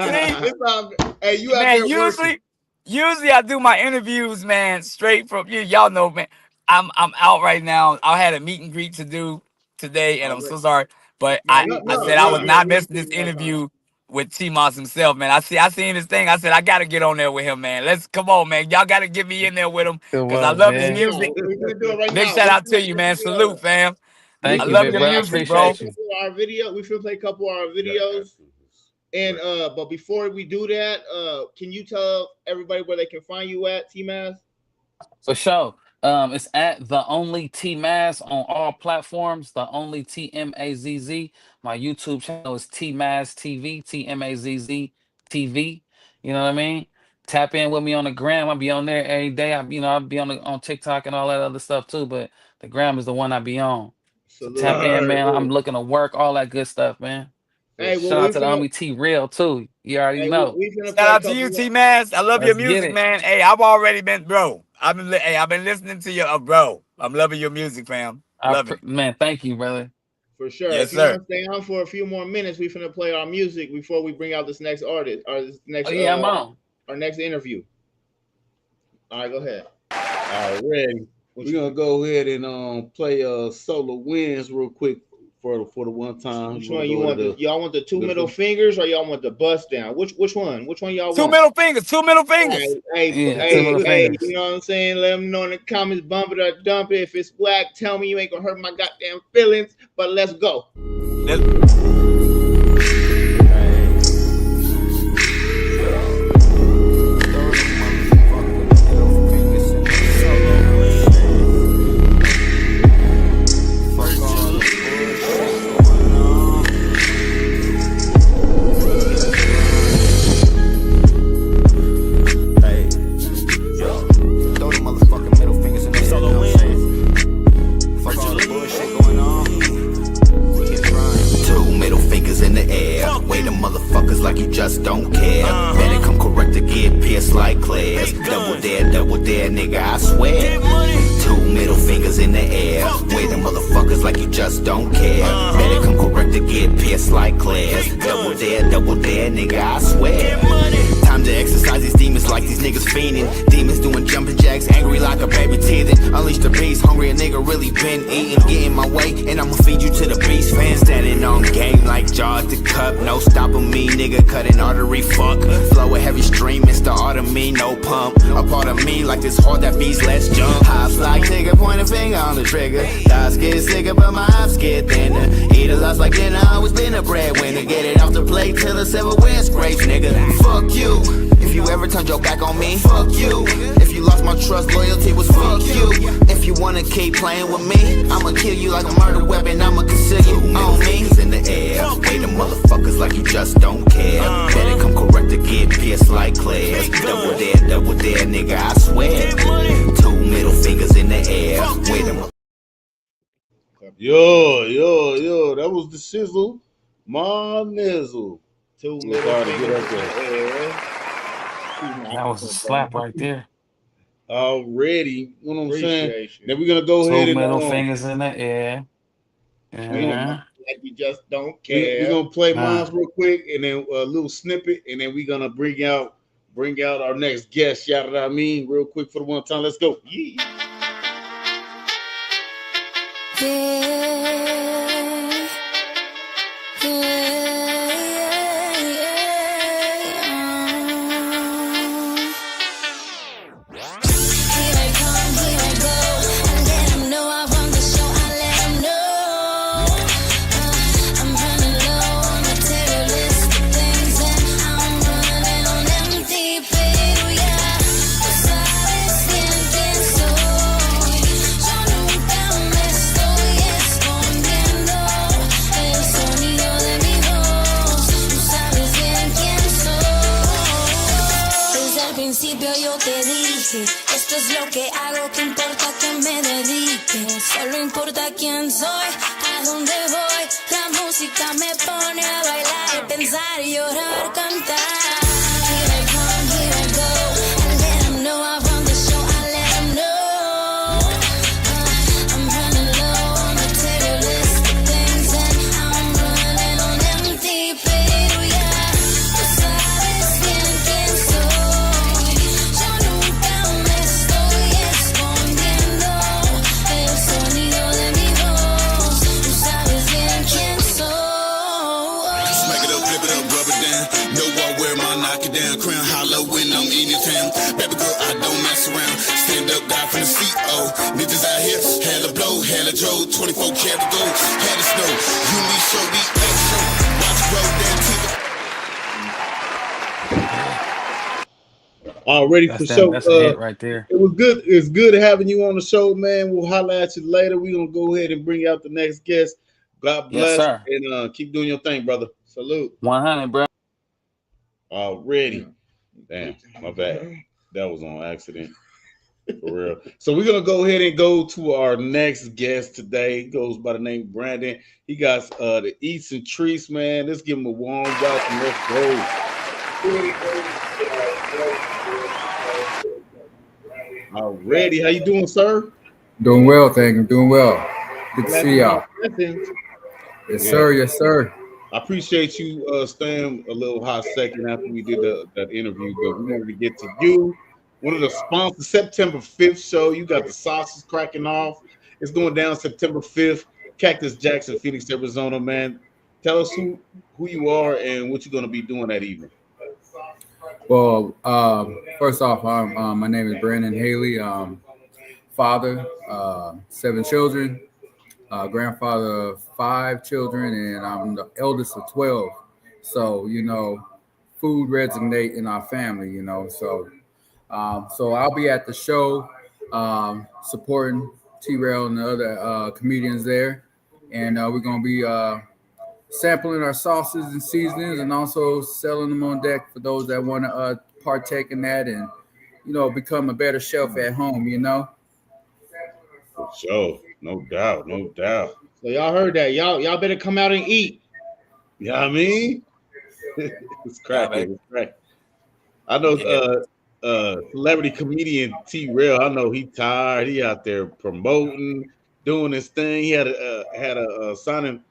See, it's all good. Hey, you out man, there working? usually I do my interviews, man, straight from you. Y'all know, man. I'm out right now. I had a meet and greet to do today, and All I'm right. so sorry. But No, I we I good. said I We was good. not We missing give this you more time. interview with T Moss himself, man. I seen his thing. I said I gotta get on there with him, man. Let's come on, man. Y'all gotta get me in there with him Come because I on, love his Right man. music. now, we're gonna do it right Big now. shout out to you, man. Salute, fam. We I Thank you, finna love big your bro. I we music, finna play a bro. appreciate you. couple of our video. We finna play a couple of our videos. And but before we do that, can you tell everybody where they can find you at, T-Maz? For sure. It's at the only T Maz on all platforms. The only TMAZZ. My YouTube channel is T Maz TV. TMAZZ TV. You know what I mean? Tap in with me on the gram. I'll be on there every day. I'll be on TikTok and all that other stuff too. But the gram is the one I be on. So Salute. tap in, All man. I'm right, looking to work, all that good stuff, man. for Hey, well, Shout out we to the sure. finna homie T Real too. You already know. we finna Shout play a out to couple you, of T Maz. I love your Let's get music, it. man. Hey, I've already been, bro. I've been listening to you, bro. I'm loving your music, fam. Loving it. Man, thank you, brother. for sure. Yes, If you want sir. to stay on for a few more minutes, we finna play our music before we bring out this next artist or this Oh next yeah, I'm on. our next interview. All right, go ahead. Already. What We're you, gonna go ahead and play Solar Winds real quick for the one time. which You wanna one you go to want? the Y'all want the two the, middle the fingers or y'all want the bust down? Which one? Which one y'all Two want? middle fingers. Two middle All fingers. right, hey, Yeah, two hey, middle hey, fingers. you know what I'm saying? Let them know in the comments, bump it or dump it. If it's whack, tell me you ain't gonna hurt my goddamn feelings. But let's go. Let's- Hey, yo, throw the motherfucking middle fingers in the air, you know what I'm saying? Fuck all the bullshit going on. We get grind. Two middle fingers in the air. Wait the motherfuckers like you just don't care. Better come correct to get pierced like Claire's. Double dare, nigga, I swear. Two middle fingers in the air. Wait the motherfuckers like you just don't care. Better come correct to get pierced like Claire's. Double dare, nigga, I swear. Time to exercise these demons like these niggas fiending. Demons doing jumping jacks, angry like a baby teething. Unleash the beast, hungry a nigga really been eating. Get in my way, and I'ma feed you to the beast. Fans standing on game like jaws to cup. No stopping me, nigga, cutting artery, fuck. Flow a heavy stream, it's the art of me, no pump. A part of me like this heart that beats, let's jump. Hops like Tigger, point a finger on the trigger. Thoughts get sicker, but my eyes get thinner. Eat a loss like dinner, always been a breadwinner. Get it off the plate till the silverware scrapes, nigga. Fuck you. If you ever turned your back on me, fuck you. If you lost my trust, loyalty was fuck you. If you wanna keep playing with me, I'ma kill you like a murder weapon, I'ma conceal you on me. In the air, wait the motherfuckers like you just don't care. Better come correct to get pierced like Claire's. Double dare, nigga, I swear. Two middle fingers in the air, wait them. Yo, that was the shizzle. My nizzle. Two It's middle hard to get fingers up in there. the air. That was a slap right there. Already, you know what I'm saying? Appreciate you. Then we're gonna go Two ahead and middle fingers in the air. Yeah. Like you just don't we're care. gonna play Nah. mine real quick, and then a little snippet, and then we're gonna bring out our next guest. Shout it out, I mean, real quick for the one time. Let's go. Yeah. principio yo te dije, esto es lo que hago, que importa que me dedique. Solo importa quién soy, a dónde voy. La música me pone a bailar, pensar, llorar, cantar. Here I come, here I go. I let 'em know I run the show, I let 'em know. I'm running low on materialistic things and I'm running on empty, pero ya tú sabes bien quién soy. Yo nunca me estoy escondiendo el sonido de mi voz. Tú sabes bien quién soy. Smack it up, flip it up, rub it down. Know I wear my knock it down. Crown hollow when I'm in your town. Baby girl, I don't mess around. Stand up, guy from the seat. Oh, niggas out here, hella blow, hella drove. 24 karat gold, hella snow. You need show the action. Watch roll down to the. Already for sure. That's a hit right there. It was good. It's good having you on the show, man. We'll holler at you later. We're gonna go ahead and bring out the next guest. God bless. Yes, sir. And keep doing your thing, brother. Salute. 100, bro. Already. Damn, my bad. That was on accident. For real. So we're gonna go ahead and go to our next guest today. He goes by the name of Brandon. He got the Eats and Treats, man. Let's give him a warm welcome. Let's go. Already. How you doing, sir? Doing well, thank you. Doing well. Good to see y'all. Yes, Yes, sir. Yes, sir. I appreciate you staying a little hot second after we did that interview, but we wanted to get to you. One of the sponsors, September 5th show. You got the sauces cracking off. It's going down September 5th. Cactus Jacks in Phoenix, Arizona, man. Tell us who you are and what you're going to be doing that evening. Well, first off, my name is Brandon Haley. Father, 7 children, grandfather of 5 children, and I'm the eldest of 12. So, food resonate in our family, So, so I'll be at the show supporting T-Rail and the other comedians there, and we're gonna be sampling our sauces and seasonings, and also selling them on deck for those that want to partake in that and become a better chef at home. For sure, no doubt. So y'all heard that. Y'all better come out and eat. You know what I mean? It's cracking. It's cracking. I know celebrity comedian T-Rail. I know he tired. He out there promoting, doing his thing. He had a signing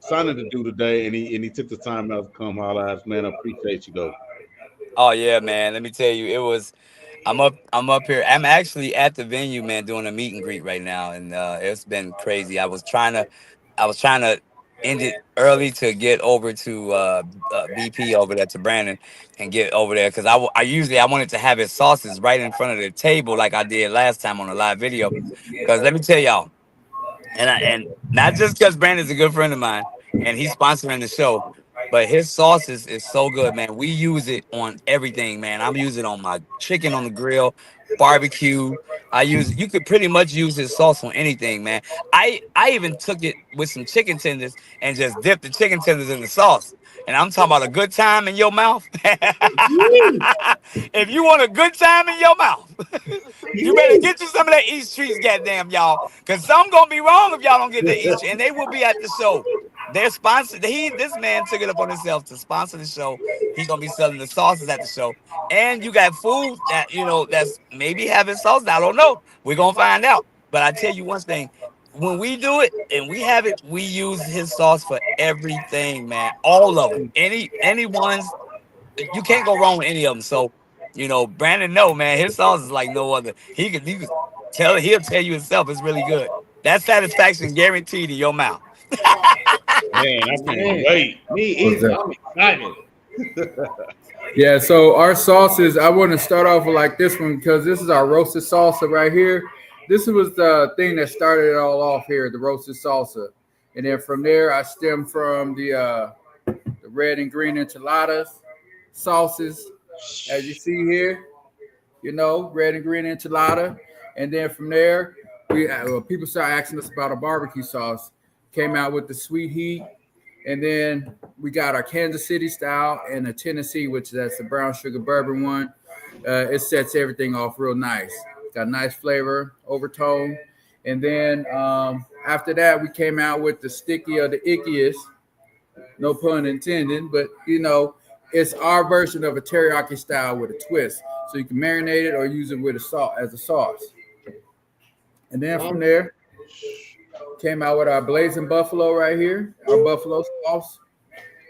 to do today, and he took the time out to come holler at us. Man, I appreciate you, though. Oh yeah, man. Let me tell you, it was. I'm up here. I'm actually at the venue, man, doing a meet and greet right now, and it's been crazy. I was trying to end it early to get over to BP over there to Brandon and get over there because I usually wanted to have his sauces right in front of the table like I did last time on the live video. Because let me tell y'all, and not just because Brandon's a good friend of mine and he's sponsoring the show, but his sauces is so good, man. We use it on everything, man. I'm using it on my chicken on the grill, barbecue. You could pretty much use his sauce on anything, man. I even took it with some chicken tenders and just dipped the chicken tenders in the sauce. And I'm talking about a good time in your mouth. If you want a good time in your mouth, you better get you some of that East Treats, goddamn y'all. Because some gonna be wrong if y'all don't get the East, and they will be at the show. They're sponsored. This man took it up on himself to sponsor the show. He's gonna be selling the sauces at the show, and you got food that that's maybe having sauce. I don't know. We're gonna find out. But I tell you one thing: when we do it and we have it, we use his sauce for everything, man. All of them. Any ones, you can't go wrong with any of them. So, Brandon, man, his sauce is like no other. He'll tell you himself it's really good. That satisfaction guaranteed in your mouth. Man, I can't wait. I'm excited. Yeah, so our sauces, I want to start off with like this one because this is our roasted salsa right here. This was the thing that started it all off here, the roasted salsa. And then from there, I stem from the red and green enchiladas, sauces, as you see here, red and green enchilada. And then from there, people start asking us about a barbecue sauce. Came out with the sweet heat. And then we got our Kansas City style and a Tennessee, which that's the brown sugar bourbon one. It sets everything off real nice. Got nice flavor, overtone. And then after that, we came out with the sticky or the ickiest, no pun intended, but it's our version of a teriyaki style with a twist. So you can marinate it or use it with a salt as a sauce. And then from there, came out with our blazing buffalo right here, our buffalo sauce.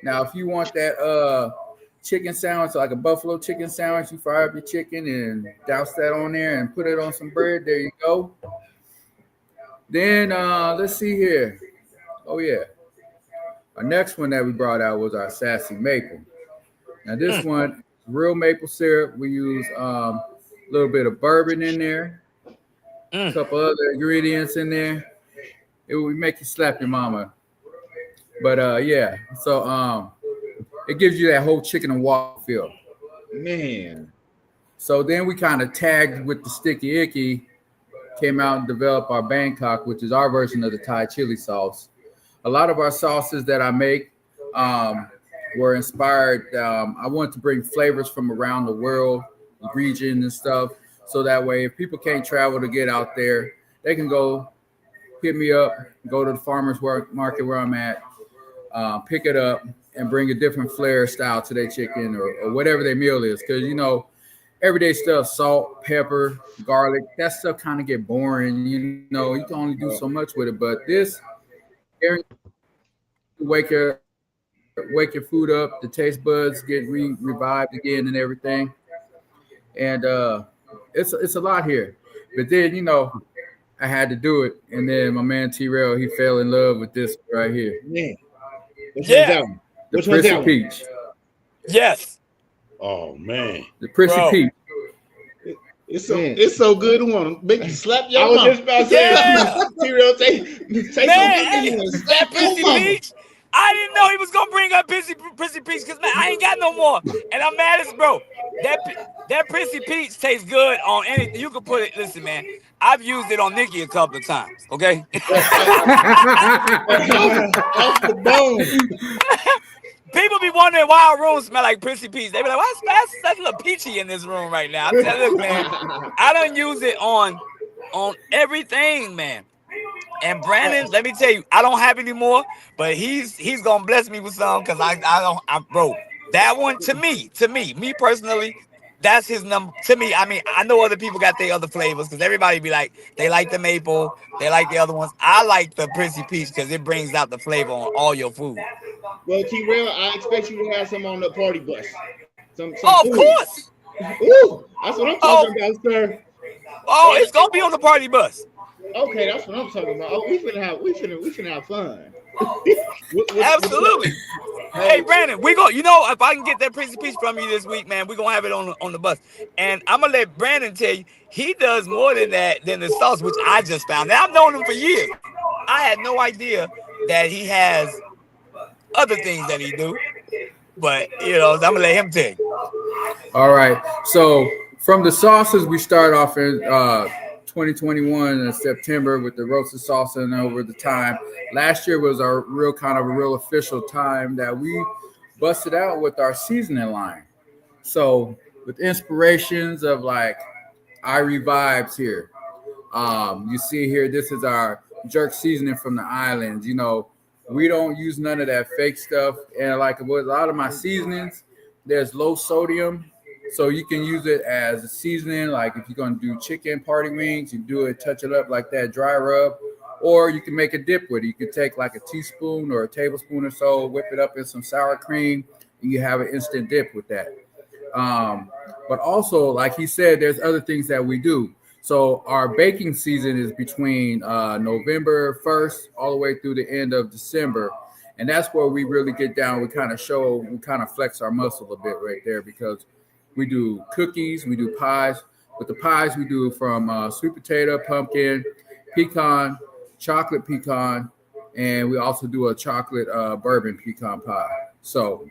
Now, if you want that chicken sandwich, like a buffalo chicken sandwich, you fry up your chicken and douse that on there and put it on some bread. There you go. Then let's see here. Oh yeah, our next one that we brought out was our sassy maple. Now this one, real maple syrup. We use a little bit of bourbon in there, a couple other ingredients in there. It would make you slap your mama. But yeah, so it gives you that whole chicken and water feel. Man. So then we kind of tagged with the sticky icky, came out and developed our Bangkok, which is our version of the Thai chili sauce. A lot of our sauces that I make were inspired. I wanted to bring flavors from around the world, the region and stuff. So that way, if people can't travel to get out there, they can go hit me up, go to the farmer's market where I'm at, pick it up and bring a different flair style to their chicken or whatever their meal is. Because, everyday stuff, salt, pepper, garlic, that stuff kind of get boring. You can only do so much with it. But this, wake your food up, the taste buds get revived again and everything. And it's a lot here. But then, I had to do it. And then my man T-Rail, he fell in love with this right here. Man. Which one's that one? The Prissy Peach. Yes. Oh man. The Prissy Peach. It's so good. You want to make you slap your I was mouth. just about to say, T-Real, say Man, something. that Prissy Peach. I didn't know he was gonna bring up Prissy Peach because man, I ain't got no more, and I'm mad as bro. That Prissy Peach tastes good on anything. You can put it. Listen, man, I've used it on Nikki a couple of times. Okay. Off the bone. People be wondering why our room smell like Prissy Peach. They be like, why it's such a little peachy in this room right now? I'm telling you, man, I don't use it on everything, man. And Brandon, let me tell you, I don't have any more, but he's gonna bless me with some because bro, that one to me personally, that's his number. To me, I mean, I know other people got their other flavors because everybody be like, they like the maple, they like the other ones. I like the Prissy Peach because it brings out the flavor on all your food. Well, T-Rail, I expect you to have some on the party bus. Some of food. Course. Ooh, that's what I'm talking about, sir. Oh, it's gonna be on the party bus. Okay, that's what I'm talking about. Oh, we finna have fun. Absolutely. Hey, Brandon, we go. If I can get that Prissy Peach from you this week, man, we're gonna have it on the bus. And I'm gonna let Brandon tell you, he does more than that than the sauce, which I just found. Now I've known him for years. I had no idea that he has other things that he do. But I'm gonna let him tell you. All right. So from the sauces, we start off in 2021 in September with the roasted salsa, and over the time. Last year was our real official time that we busted out with our seasoning line. So with inspirations of like Irie vibes here. You see here, this is our jerk seasoning from the islands. We don't use none of that fake stuff. And like with a lot of my seasonings, there's low sodium. So you can use it as a seasoning. Like if you're going to do chicken party wings, you do it, touch it up like that, dry rub. Or you can make a dip with it. You can take like a teaspoon or a tablespoon or so, whip it up in some sour cream, and you have an instant dip with that. But also, like he said, there's other things that we do. So our baking season is between November 1st all the way through the end of December. And that's where we really get down. We kind of flex our muscle a bit right there because we do cookies, we do pies. With the pies, we do from sweet potato, pumpkin, pecan, chocolate pecan, and we also do a chocolate bourbon pecan pie. So,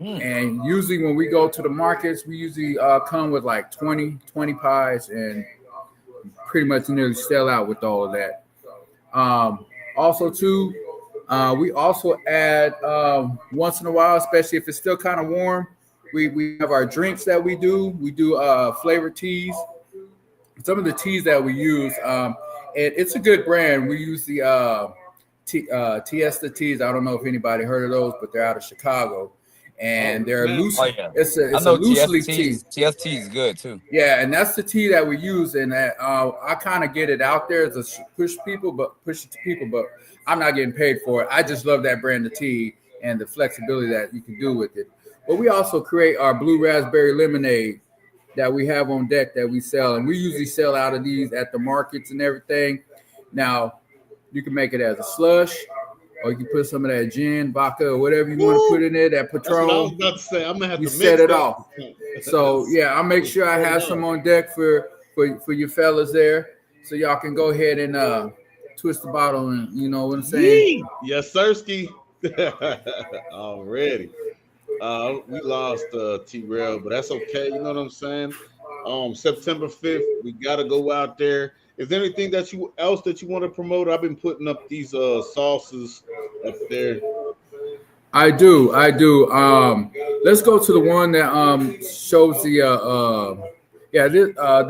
and usually when we go to the markets, we usually come with like 20 pies and pretty much nearly sell out with all of that. Also, too, we also add once in a while, especially if it's still kind of warm, we have our drinks that we do. We do flavored teas. Some of the teas that we use, and it's a good brand. We use the Tiesta teas. I don't know if anybody heard of those, but they're out of Chicago, and they're man. loose. Oh yeah, I It's a know loose leaf tea. TST is good too. Yeah, and that's the tea that we use, and I kind of get it out there to push it to people, but I'm not getting paid for it. I just love that brand of tea and the flexibility that you can do with it. But we also create our blue raspberry lemonade that we have on deck that we sell, and we usually sell out of these at the markets and everything. Now, you can make it as a slush, or you can put some of that gin, vodka, or whatever you want to put in there. That That's what I was Patron, about to say. I'm gonna have you to set mix it that. off. So yeah, I'll make sure I have some on deck for you fellas there, so y'all can go ahead and twist the bottle, and you know what I'm saying. Yee. Yes, Sirski. Already. We lost T-Rail, but that's okay. You know what I'm saying? September 5th, we gotta go out there. Is there anything that you else that you want to promote? I've been putting up these sauces up there. I do. Let's go to the one that shows the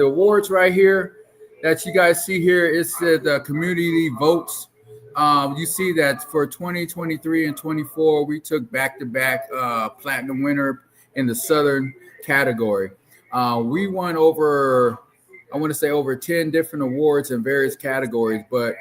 awards right here that you guys see here. It said the community votes. You see that for 2023 and 24, we took back-to-back platinum winner in the Southern category. We won over, I want to say over 10 different awards in various categories, but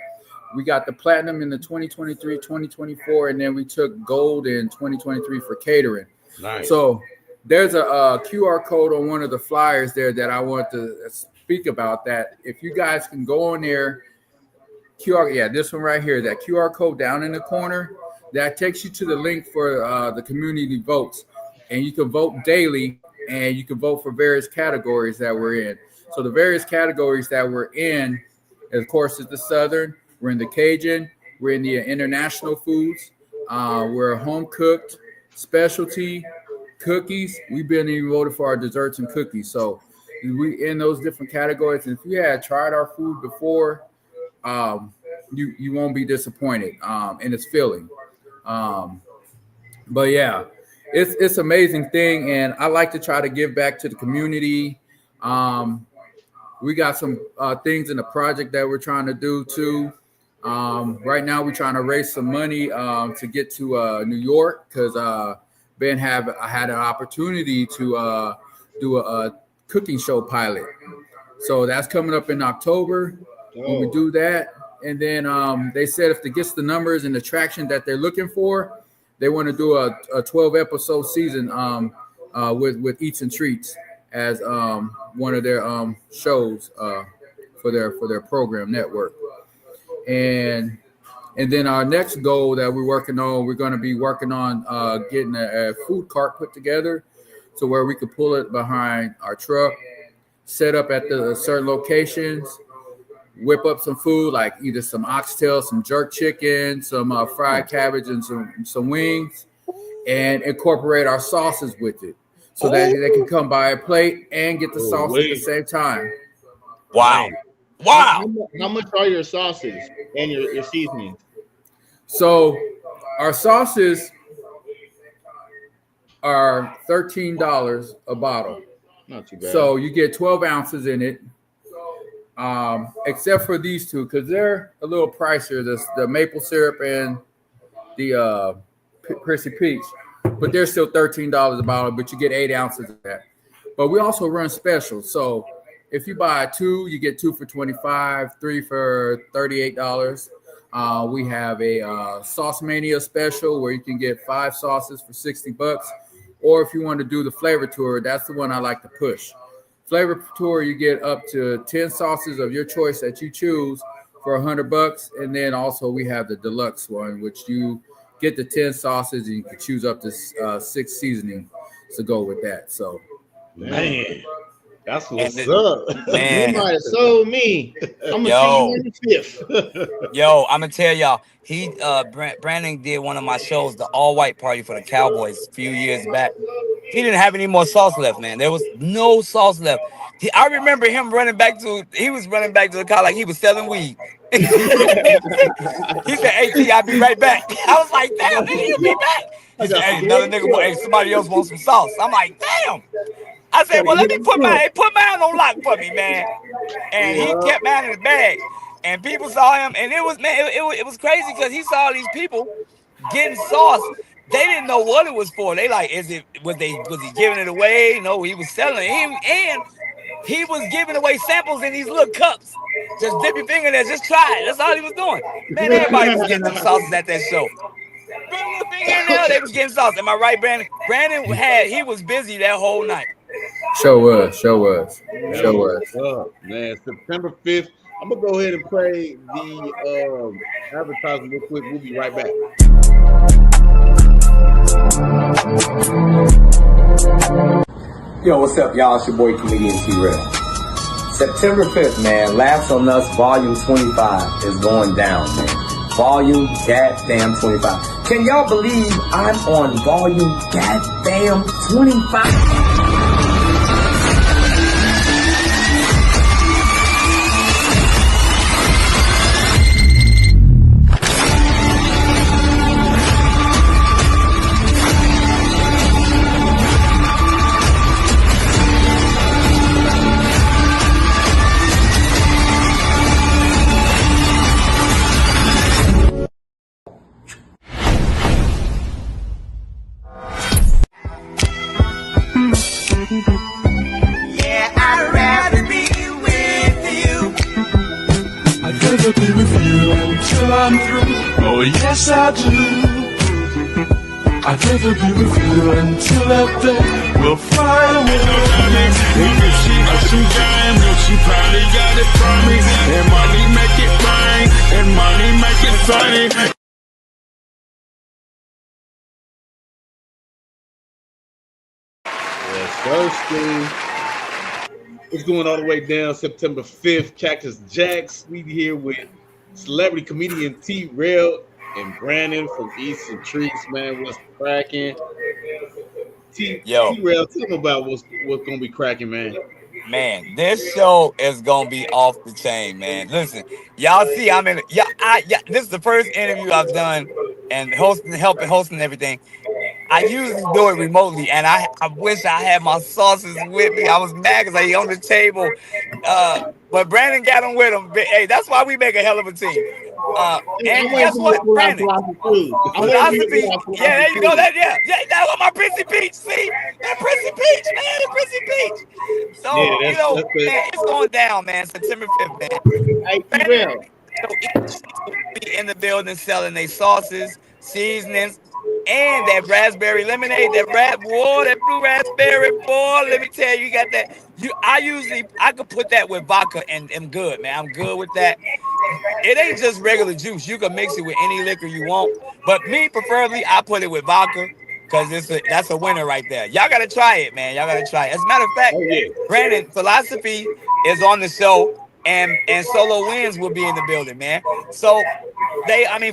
we got the platinum in the 2023, 2024, and then we took gold in 2023 for catering. Nice. So there's a QR code on one of the flyers there that I want to speak about. That if you guys can go on there, this one right here, that QR code down in the corner, that takes you to the link for the community votes, and you can vote daily, and you can vote for various categories that we're in. So the various categories that we're in, of course, is the Southern. We're in the Cajun. We're in the international foods. We're home cooked, specialty, cookies. We've been even voted for our desserts and cookies. So we in those different categories. And if you had tried our food before, you won't be disappointed. And it's filling. But yeah, it's amazing thing. And I like to try to give back to the community. We got some things in the project that we're trying to do too. Right now, we're trying to raise some money to get to New York because I had an opportunity to do a cooking show pilot. So that's coming up in October when we do that. And then they said if it gets the numbers and the traction that they're looking for, they want to do a 12 episode season with Eats and Treats as one of their shows for their program network. And then our next goal that we're going to be working on getting a food cart put together so where we could pull it behind our truck, set up at the certain locations, whip up some food like either some oxtail, some jerk chicken, some fried cabbage, and some wings, and incorporate our sauces with it so that they can come by a plate and get the sauce at the same time. Wow. How much are your sauces and your seasonings? So our sauces are $13 a bottle. Not too bad. So you get 12 ounces in it, except for these two because they're a little pricier, the maple syrup and the Prissy Peach. But they're still $13 a bottle, but you get 8 ounces of that. But we also run specials. So if you buy two, you get two for $25, three for $38. We have a Sauce Mania special where you can get 5 sauces for $60. Or if you want to do the flavor tour, that's the one I like to push. Flavor tour, you get up to 10 sauces of your choice that you choose for $100. And then also we have the deluxe one, which you get the 10 sauces and you can choose up to 6 seasoning to go with that. So, Man, that's what's up. Man. You might have sold me. I'm gonna see you in the 5th. Yo, I'm gonna tell y'all, Brandon did one of my shows, the all white party for the Cowboys a few years back. He didn't have any more sauce left, man. There was no sauce left. I remember him running back to. He was running back to the car like he was selling weed. He said, "Hey T, I'll be right back." I was like, "Damn, nigga, you be back?" He I said, got "Hey, some another good nigga want. shit. Hey, somebody else wants some sauce." I'm like, "Damn." I said, Trying to "Well, let hit me him put good. mine on lock for me, man." And he Yeah. kept mine in the bag. And people saw him, and it was man, it was crazy because he saw these people getting sauce. They didn't know what it was for. They like, was he giving it away? No, he was selling it. And he was giving away samples in these little cups. Just dip your finger in there, just try it. That's all he was doing. Man, everybody was getting them sauces at that show. Put a little finger in there, they was getting sauce. Am I right, Brandon? He was busy that whole night. Show was, show was, That's show what's was. up, man. September 5th. I'm gonna go ahead and play the advertisement real quick. We'll be right back. Yo, what's up, y'all? It's your boy, comedian T-Rail. September 5th, man, Laughs on Us Volume 25 is going down, man. Volume goddamn 25. Can y'all believe I'm on Volume goddamn 25? Yeah, I'd rather be with you. I'd rather be with you until I'm through. Oh, yes, I do. I'd rather be with you until that day will fly away. And if she got some game, then she probably got it from me. And money make it rain, and money make it funny. Thursday. It's going all the way down September 5th. Cactus Jacks. We here with celebrity comedian T Rail and Brandon from Eastern Treats, man. What's cracking? Yo, T-Rail, tell them about what's gonna be cracking, man. man, this show is gonna be off the chain, man. Listen, y'all see, this is the first interview I've done and helping hosting everything. I usually do it remotely, and I wish I had my sauces with me. I was mad because I on the table, but Brandon got them with him. Hey, that's why we make a hell of a team. And I'm waiting guess for you to what, pull out Brandon? philosophy too. I'm waiting for you to Philosophy, pull out yeah, philosophy there you go. too. Yeah, that's what my Prissy Peach. See, that Prissy Peach, man, that Prissy Peach. Yeah, So that's the man, it's going down, man. September 5th, man. Hey, Brandon, T-Rail. each will be in the building selling their sauces, seasonings, and that raspberry lemonade, that blue raspberry, boy. Let me tell you, you got that. I could put that with vodka and I'm good, man. I'm good with that. It ain't just regular juice. You can mix it with any liquor you want. But me, preferably, I put it with vodka because that's a winner right there. Y'all gotta try it, man. Y'all gotta try it. As a matter of fact, oh yeah. Brandon, Philosophy is on the show, and Solo Wins will be in the building, man. So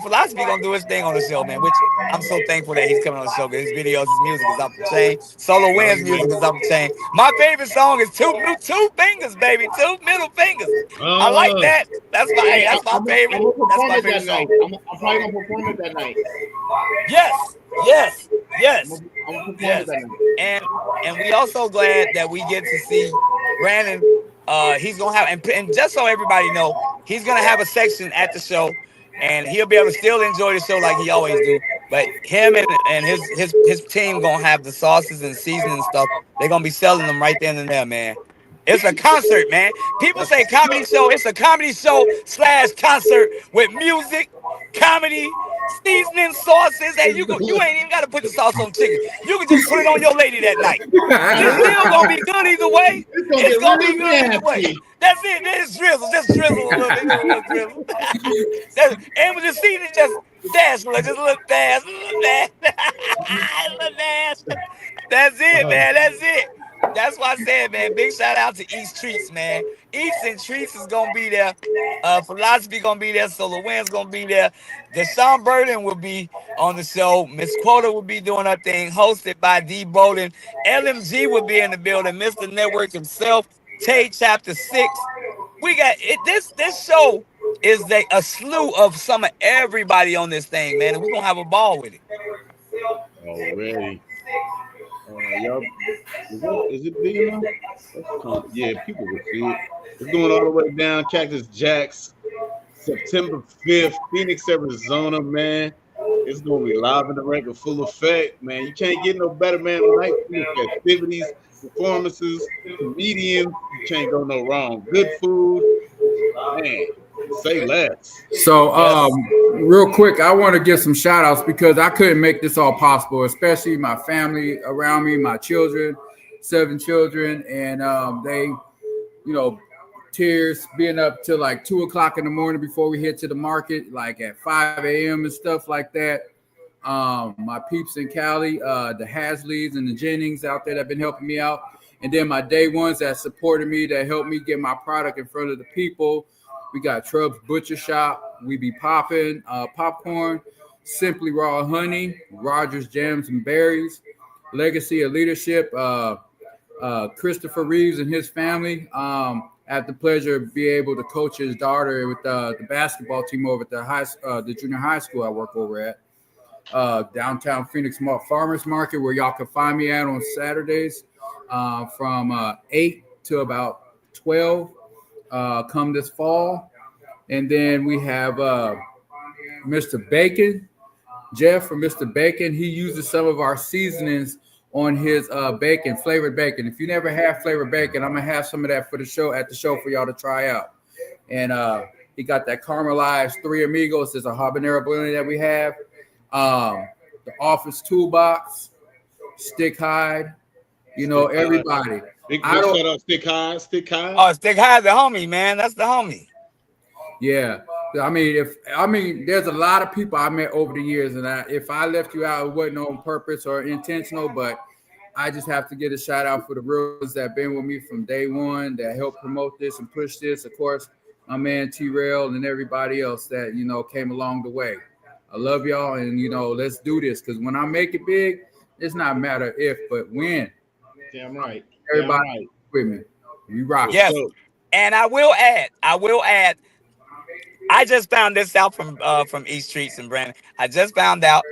Philosophy gonna do his thing on the show, man. Which I'm so thankful that he's coming on the show because his videos, his music is off the chain. Solo Wins music is off the chain. My favorite song is two fingers, baby, two middle fingers. I like Uh, that. That's my Hey, that's my I'm favorite. gonna That's perform my it favorite that song. night. I'm probably gonna perform it that night. Yes, yes, yes, I'm gonna perform it yes. that night. And we also glad that we get to see Brandon. He's gonna have and just so everybody know, he's gonna have a section at the show, and he'll be able to still enjoy the show like he always do. But him and his team gonna have the sauces and seasoning and stuff. They're gonna be selling them right then and there, man. It's a concert, man. People say comedy show. It's a comedy show / concert with music, comedy, seasoning, sauces. Hey, you ain't even got to put the sauce on chicken. You can just put it on your lady that night. And it's still gonna be good either way. It's gonna It's get gonna be real good either way. nasty. That's it. Just drizzle. Just drizzle a little bit. Just a little drizzle. And with the seasoning, just dash, just a little dash, a little dash, a little dash. That's it, man. That's it. That's why I said, man, big shout out to East Treats, man. East and Treats is gonna be there. Philosophy gonna be there. Solo Wins gonna be there. Deshaun Burden will be on the show. Miss Quota will be doing her thing, hosted by D. Bowden. LMG will be in the building. Mr. Network himself Tay chapter 6. We got it. This show is a slew of some of everybody on this thing, man, and we're gonna have a ball with it. Already. Y'all, is it big enough? Yeah, people will see it. It's going all the way down. Cactus Jacks, September 5th, Phoenix, Arizona, man. It's gonna be live in the record, full effect, man. You can't get no better, man. Tonight, festivities, performances, comedians. You can't go no wrong. Good food, man. Say less. So, real quick, I want to give some shout outs because I couldn't make this all possible, especially my family around me, my children, 7 children, and they, tears being up till like 2 o'clock in the morning before we head to the market, like at 5 a.m. and stuff like that. My peeps in Cali, the Hasleys and the Jennings out there that have been helping me out. And then my day ones that supported me, that helped me get my product in front of the people. We got Trub's Butcher Shop. We be popping popcorn, Simply Raw Honey, Rogers Jams and Berries, Legacy of Leadership, Christopher Reeves and his family. I had the pleasure of being able to coach his daughter with the basketball team over at the junior high school I work over at. Downtown Phoenix Farmers Market, where y'all can find me at on Saturdays from 8 to about 12 come this fall. And then we have Mr. Bacon, Jeff from Mr. Bacon. He uses some of our seasonings on his bacon, flavored bacon. If you never have flavored bacon, I'm gonna have some of that for the show for y'all to try out. And he got that caramelized Three Amigos. There's a habanero blend that we have. The Office Toolbox, Stick Hide, everybody. Big shout out Stick High. Oh, Stick High, the homie, man. That's the homie. Yeah. I mean, there's a lot of people I met over the years, and if I left you out, it wasn't on purpose or intentional, but I just have to get a shout out for the real ones that have been with me from day one, that helped promote this and push this. Of course, my man T-Rail and everybody else that, came along the way. I love y'all, and, let's do this, because when I make it big, it's not a matter if, but when. Damn right. Everybody with me. We rock. Yes. And I will add, I just found this out from East Streets and Brandon. I just found out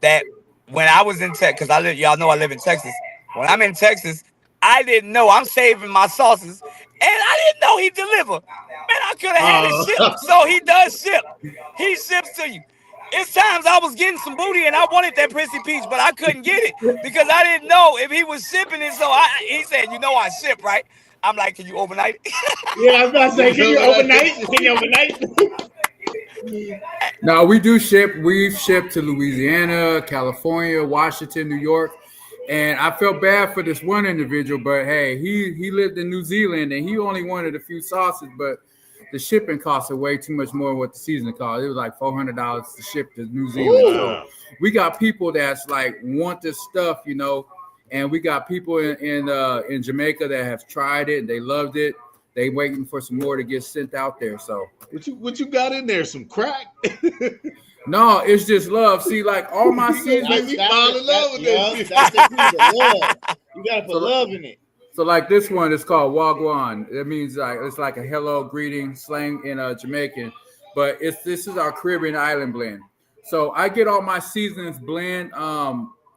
that when I was in Texas, because y'all know I live in Texas. When I'm in Texas, I didn't know I'm saving my sauces, and I didn't know he deliver. Man, I could have had it shipped. So he does ship. He ships to you. It's times I was getting some booty and I wanted that Prissy Peach, but I couldn't get it because I didn't know if he was shipping it. So he said, I ship, right? I'm like, can you overnight it? Yeah, I was about to say, can you overnight? No, we do ship. We've shipped to Louisiana, California, Washington, New York. And I felt bad for this one individual, but hey, he lived in New Zealand and he only wanted a few sauces, but the shipping costs are way too much more than what the season cost. It was like $400 to ship to New Zealand. So we got people that's like want this stuff, and we got people in Jamaica that have tried it. They loved it. They waiting for some more to get sent out there. So what you got in there? Some crack? No, it's just love. See, like all my seasons, you fall in love with this. That's the key to love. You gotta put love in it. So like this one is called Wagwan. It means it's like a hello greeting slang in Jamaican, but this is our Caribbean island blend. So I get all my seasons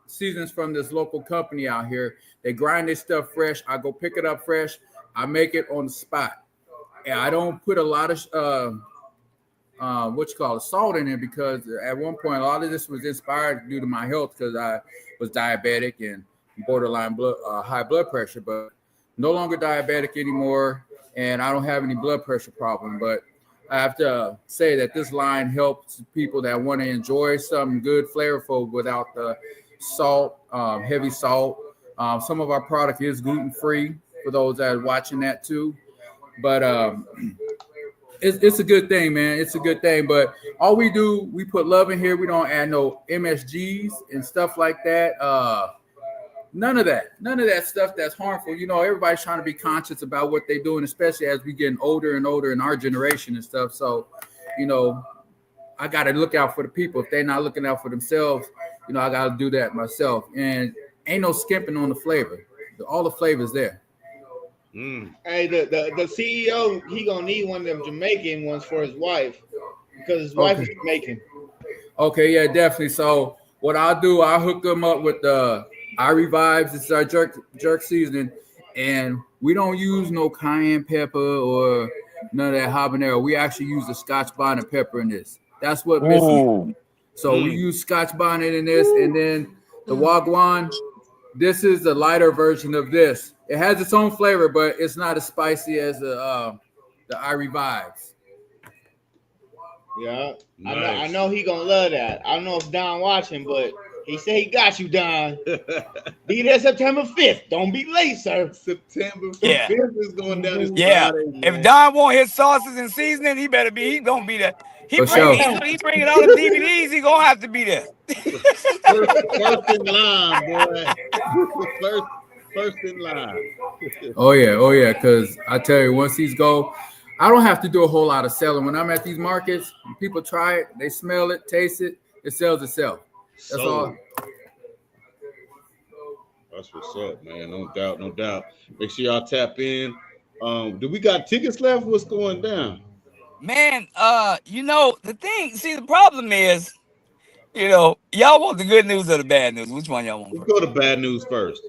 seasons from this local company out here. They grind their stuff fresh. I go pick it up fresh. I make it on the spot. And I don't put a lot of salt in it because at one point a lot of this was inspired due to my health because I was diabetic and borderline high blood pressure, but no longer diabetic anymore, and I don't have any blood pressure problem. But I have to say that this line helps people that want to enjoy something good, flavorful without the salt, heavy salt. Some of our product is gluten-free for those that are watching that too. But it's a good thing, man. It's a good thing. But all we do, we put love in here. We don't add no MSGs and stuff like that. None of that stuff that's harmful. Everybody's trying to be conscious about what they're doing, especially as we getting older and older in our generation and stuff. So, I got to look out for the people. If they're not looking out for themselves, I got to do that myself. And ain't no skimping on the flavor. All the flavor's there. Hey, the CEO, he gonna need one of them Jamaican ones for his wife because his wife Okay. is Jamaican. Okay, yeah, definitely. So what I'll do, I'll hook them up with the I Revives. It's our jerk seasoning, and we don't use no cayenne pepper or none of that habanero. We actually use the Scotch bonnet pepper in this. That's what missing. Ooh. So we use Scotch bonnet in this, and then the Wagwan. This is the lighter version of this. It has its own flavor, but it's not as spicy as the I Revives. Yeah, Nice. I know he gonna love that. I don't know if Don watching, but he said he got you, Don. Be there September 5th. Don't be late, sir. September 5th Yeah. is going down this Yeah. Friday, If man. Don want his sauces and seasoning, he gonna be there. He For sure. bringing all them DVDs. He gonna have to be there. First in line, boy. first in line. Oh yeah. Because I tell you, once these go, I don't have to do a whole lot of selling. When I'm at these markets, people try it, they smell it, taste it, it sells itself. That's all. That's what's up, man. No doubt, no doubt. Make sure y'all tap in. Do we got tickets left? What's going down? Man, the problem is, y'all want the good news or the bad news? Which one y'all want Let's first? go to bad news first.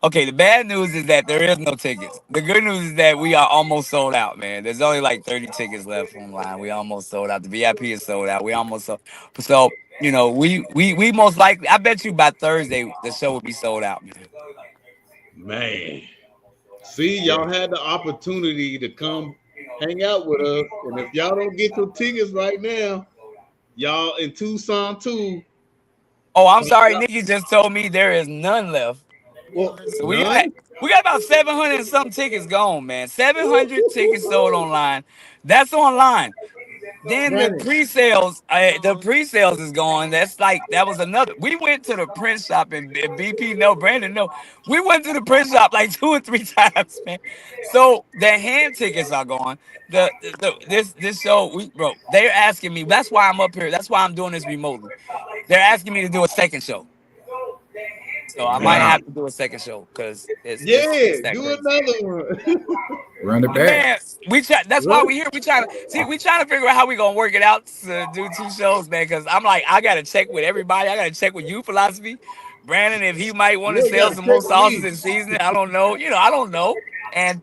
Okay, the bad news is that there is no tickets. The good news is that we are almost sold out, man. There's only like 30 tickets left online. We almost sold out. The VIP is sold out. We almost sold. So, we most likely, I bet you by Thursday the show will be sold out, man. Man. See, y'all had the opportunity to come hang out with us. And if y'all don't get your tickets right now, y'all in Tucson too. Oh, I'm sorry. Nikki just told me there is none left. Well, So we got about 700 and some tickets gone, man. 700 tickets sold online. That's online. Then the Brandon, pre-sales is going. That was another. We went to the print shop and BP. No, Brandon, no. We went to the print shop like 2 or 3 times, man. So the hand tickets are gone. This show, they're asking me. That's why I'm up here. That's why I'm doing this remotely. They're asking me to do a second show. So I might have to do a second show because it's that do crazy. another one. Run it back. Man, that's why we here. We trying to figure out how we gonna work it out to do 2 shows, man. Because I'm like, I gotta check with everybody. I gotta check with you, Philosophy, Brandon, if he might want to You ain't sell gotta some check more with sauces me. and seasoning. I don't know. I don't know. And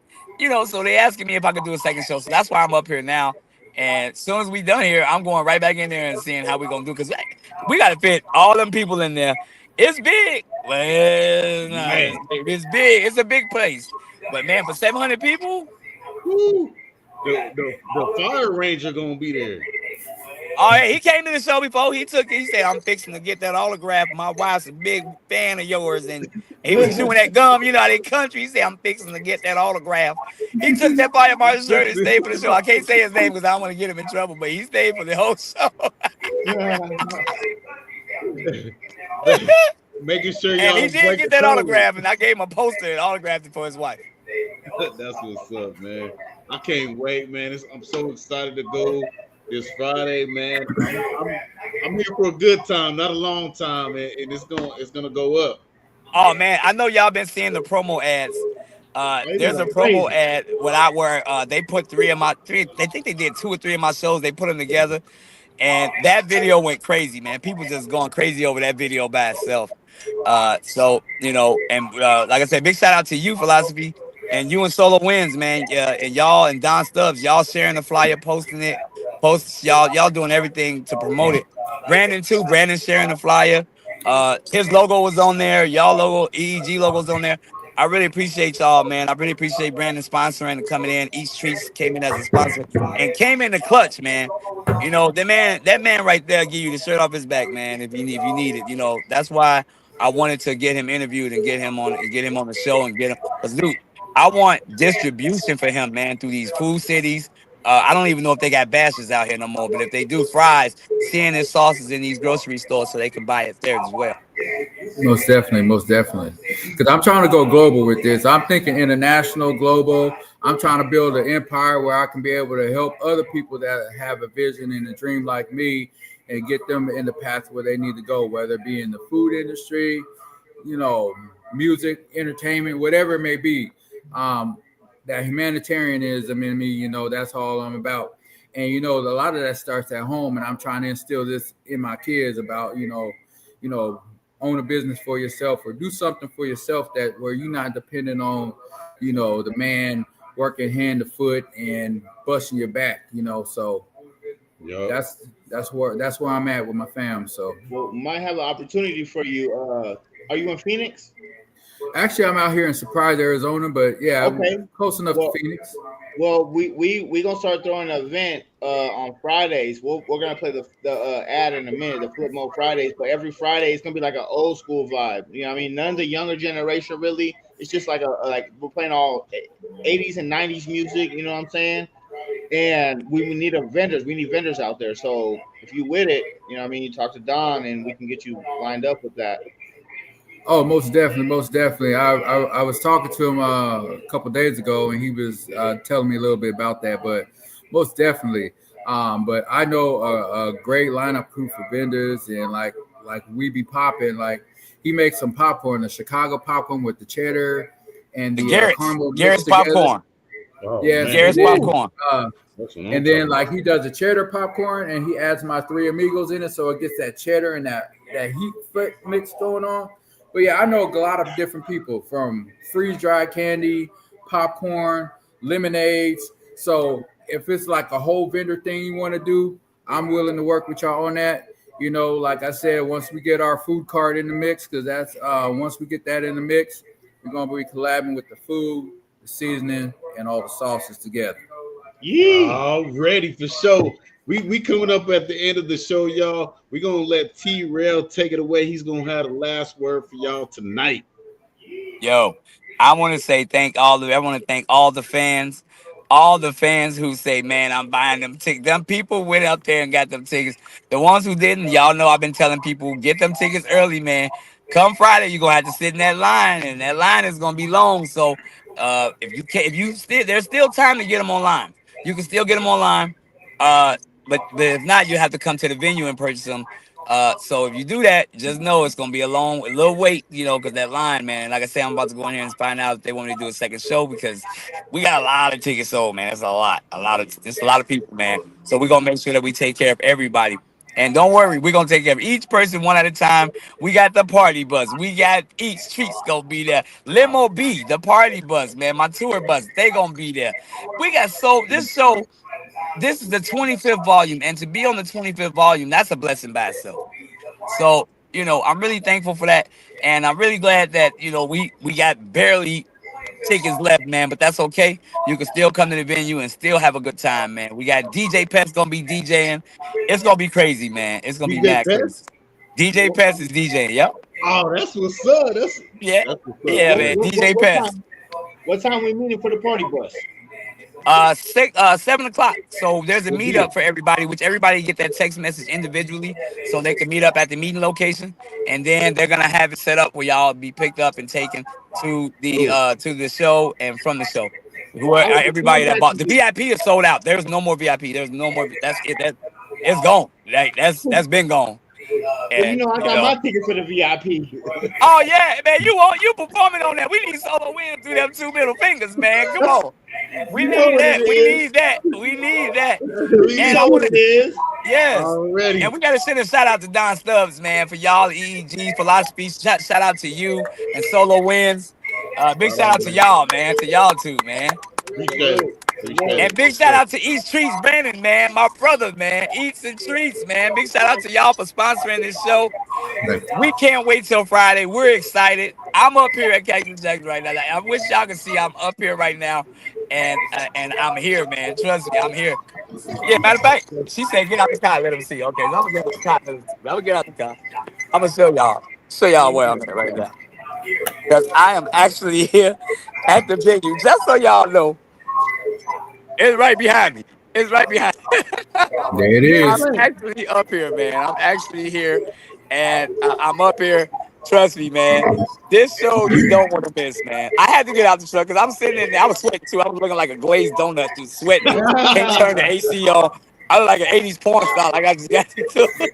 so they asking me if I could do a second show. So that's why I'm up here now. And as soon as we done here, I'm going right back in there and seeing how we gonna do. Because we gotta fit all them people in there. It's big. Well, no, Man. it's big. It's a big place. But man, for 700 people. Woo. The fire ranger gonna be there. Oh, yeah, he came to the show before. He said, I'm fixing to get that autograph. My wife's a big fan of yours. And he was chewing that gum, how they country. He said, I'm fixing to get that autograph. He took that fire marshal shirt and stayed for the show. I can't say his name because I don't want to get him in trouble, but he stayed for the whole show. Making sure y'all And he did break get the that code. autograph, and I gave him a poster and autographed it for his wife. That's what's up, man. I can't wait, man. I'm so excited to go this Friday, man. I'm here for a good time, not a long time, and it's gonna go up. Oh man, I know y'all been seeing the promo ads. There's a promo ad where they put 3 of my 3. They think they did 2 or 3 of my shows. They put them together, and that video went crazy, man. People just going crazy over that video by itself. Like I said, big shout out to you, Philosophy, and you and Solo Wins, man. And y'all and Don Stubbs, y'all sharing the flyer, posting it, y'all doing everything to promote it. Brandon too, Brandon sharing the flyer. His logo was on there, y'all logo, EEG logo's on there. I really appreciate y'all, man. I really appreciate Brandon sponsoring and coming in. East Treats came in as a sponsor and came in the clutch, man. That man right there give you the shirt off his back, man. If you need it, that's why I wanted to get him interviewed and get him on the show and get him. Because dude, I want distribution for him, man, through these food cities. I don't even know if they got bashes out here no more, but if they do, fries, seeing his sauces in these grocery stores so they can buy it there as well. Most definitely. Because I'm trying to go global with this. I'm thinking international, global. I'm trying to build an empire where I can be able to help other people that have a vision and a dream like me and get them in the path where they need to go, whether it be in the food industry, music, entertainment, whatever it may be. that humanitarianism in me, that's all I'm about. And a lot of that starts at home, and I'm trying to instill this in my kids about, own a business for yourself or do something for yourself that where you're not dependent on, the man working hand to foot and busting your back, So Yup. that's where I'm at with my fam. So Well, might have an opportunity for you. Are you in Phoenix? actually, I'm out here in Surprise, Arizona, but yeah, I'm Okay. close enough to Well, Phoenix. we gonna start throwing an event on Fridays. We're gonna play the ad in a minute, the Flip Mode Fridays. But every Friday it's gonna be like an old school vibe. You know what I mean? None of the younger generation really. It's just like like we're playing all 80s and 90s music. You know what I'm saying? And we need vendors. We need vendors out there. So if you with it, you know what I mean, you talk to Don and we can get you lined up with that. Oh, most definitely, most definitely. I was talking to him a couple days ago, and he was telling me a little bit about that. But most definitely, but I know a great lineup crew for vendors, and like we be popping. Like he makes some popcorn, the Chicago popcorn with the cheddar and The the Garrett's, caramel mixed Garrett's together. popcorn, Oh Yes, man, and Garrett's then Woo! popcorn. uh, That's what I'm and then talking like about. he does the cheddar popcorn, and he adds my three amigos in it, so it gets that cheddar and that heat mix going on. But yeah, I know a lot of different people from freeze dried candy, popcorn, lemonades. So if it's like a whole vendor thing you want to do, I'm willing to work with y'all on that. Like I said, once we get our food cart in the mix, because that's once we get that in the mix, we're gonna be collabing with the food, the seasoning, and all the sauces together. Yee. All ready for show. We coming up at the end of the show, y'all. We gonna let T Rail take it away. He's gonna have the last word for y'all tonight. Yo, I want to say I want to thank all the fans who say, man, I'm buying them tickets. Them people went up there and got them tickets. The ones who didn't, y'all know I've been telling people, get them tickets early, man. Come Friday, you're gonna have to sit in that line, and that line is gonna be long. So if you still there's still time to get them online. You can still get them online. Uh but if not, you have to come to the venue and purchase them. So if you do that, just know it's gonna be a little wait, because that line, man. Like I said, I'm about to go in here and find out if they want me to do a second show because we got a lot of tickets sold, man. That's it's a lot of people, man. So we're gonna make sure that we take care of everybody. And don't worry, we're gonna take care of each person one at a time. We got the party bus. We got each treats gonna be there. Limo B, the party bus, man. My tour bus, they gonna be there. We got this show. This is the 25th volume, and to be on the 25th volume, that's a blessing by itself. So, I'm really thankful for that. And I'm really glad that, we got barely tickets left, man, but that's okay. You can still come to the venue and still have a good time, man. We got DJ Pest gonna be DJing. It's gonna be crazy, man. It's gonna be DJ mad crazy. Pest. DJ Pest is DJing, yep. Oh, that's what's up. Yeah. That's what's up. Yeah, man. DJ Pest. What time we meeting for the party bus? 7 o'clock. So there's a Good deal. meetup for everybody, which everybody get that text message individually, so they can meet up at the meeting location, and then they're gonna have it set up where y'all be picked up and taken to the show and from the show. Who are I will everybody that contact bought the you. VIP is sold out. There's no more VIP. There's no more. That's it. It's gone. Like that's been gone. Well, you And know, I got my ticket for the VIP. oh yeah, man, you performing on that? We need solo wins through them two middle fingers, man. Come on. We You know need what it that. We is. need that. We need that. You And know I what want it to, is. yes. Already. And we got to send a shout out to Don Stubbs, man, for y'all, EEG, philosophy. Shout out to you and Solo Wins. Big shout out to y'all, man. To y'all too, man. Appreciate it. Appreciate And it. big shout out to East Treats Brandon, man. My brother, man. Eats and Treats, man. Big shout out to y'all for sponsoring this show. We can't wait till Friday. We're excited. I'm up here at Cactus Jacks right now. Like, I wish y'all could see I'm up here right now, and I'm here, man. Trust me, I'm here. Yeah, matter of fact, she said get out the car, let them see. Okay, so I'm gonna get out the car. I'm gonna get out the car. I'm gonna show y'all where I'm at right now. Because I am actually here at the venue. Just so y'all know, it's right behind me. It's right behind. There it I'm is. actually up here, man. I'm actually here, and I'm up here. Trust me, man. This show you don't want to miss, man. I had to get out the truck because I'm sitting in there. I was sweating too. I was looking like a glazed donut, just sweating. Can't turn the AC on. I look like an '80s porn star. Like I just got into it.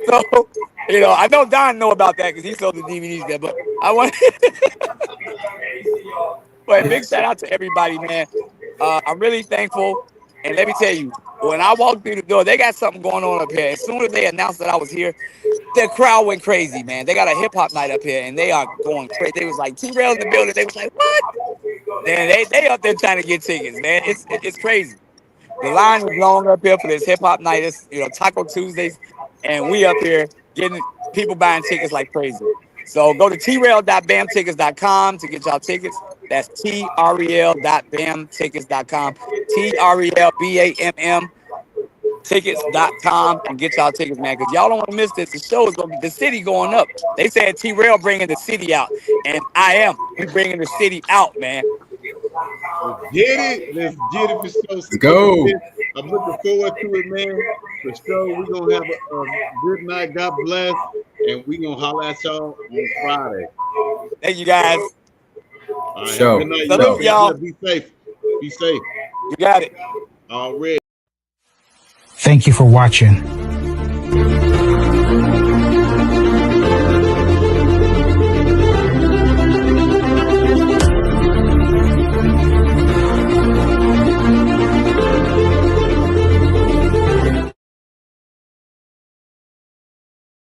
So, I know Don know about that because he sold the DVDs there. But I want, But big shout out to everybody, man. I'm really thankful. And let me tell you, when I walked through the door, they got something going on up here. As soon as they announced that I was here, the crowd went crazy, man. They got a hip hop night up here, and they are going crazy. They was like T-Rail in the building. They was like, what? Then they up there trying to get tickets, man. It's crazy. The line is long up here for this hip hop night. It's Taco Tuesdays, and we up here getting people buying tickets like crazy. So go to trail.bamtickets.com to get y'all tickets. That's trel.bamtickets.com. TRELBAMM tickets.com and get y'all tickets, man. Because y'all don't want to miss this. The show is gonna be the city going up. They said T-Rail bringing the city out, and I am. We bringing the city out, man. Let's get it. Let's get it for sure. Let's go. I'm looking forward to it, man. For sure, we're gonna have a good night. God bless, and we're gonna holler at y'all on Friday. Thank you, guys. All right, Sure. have a good night, Salute, y'all. Be safe. Be safe. You got it. Already. Thank you for watching.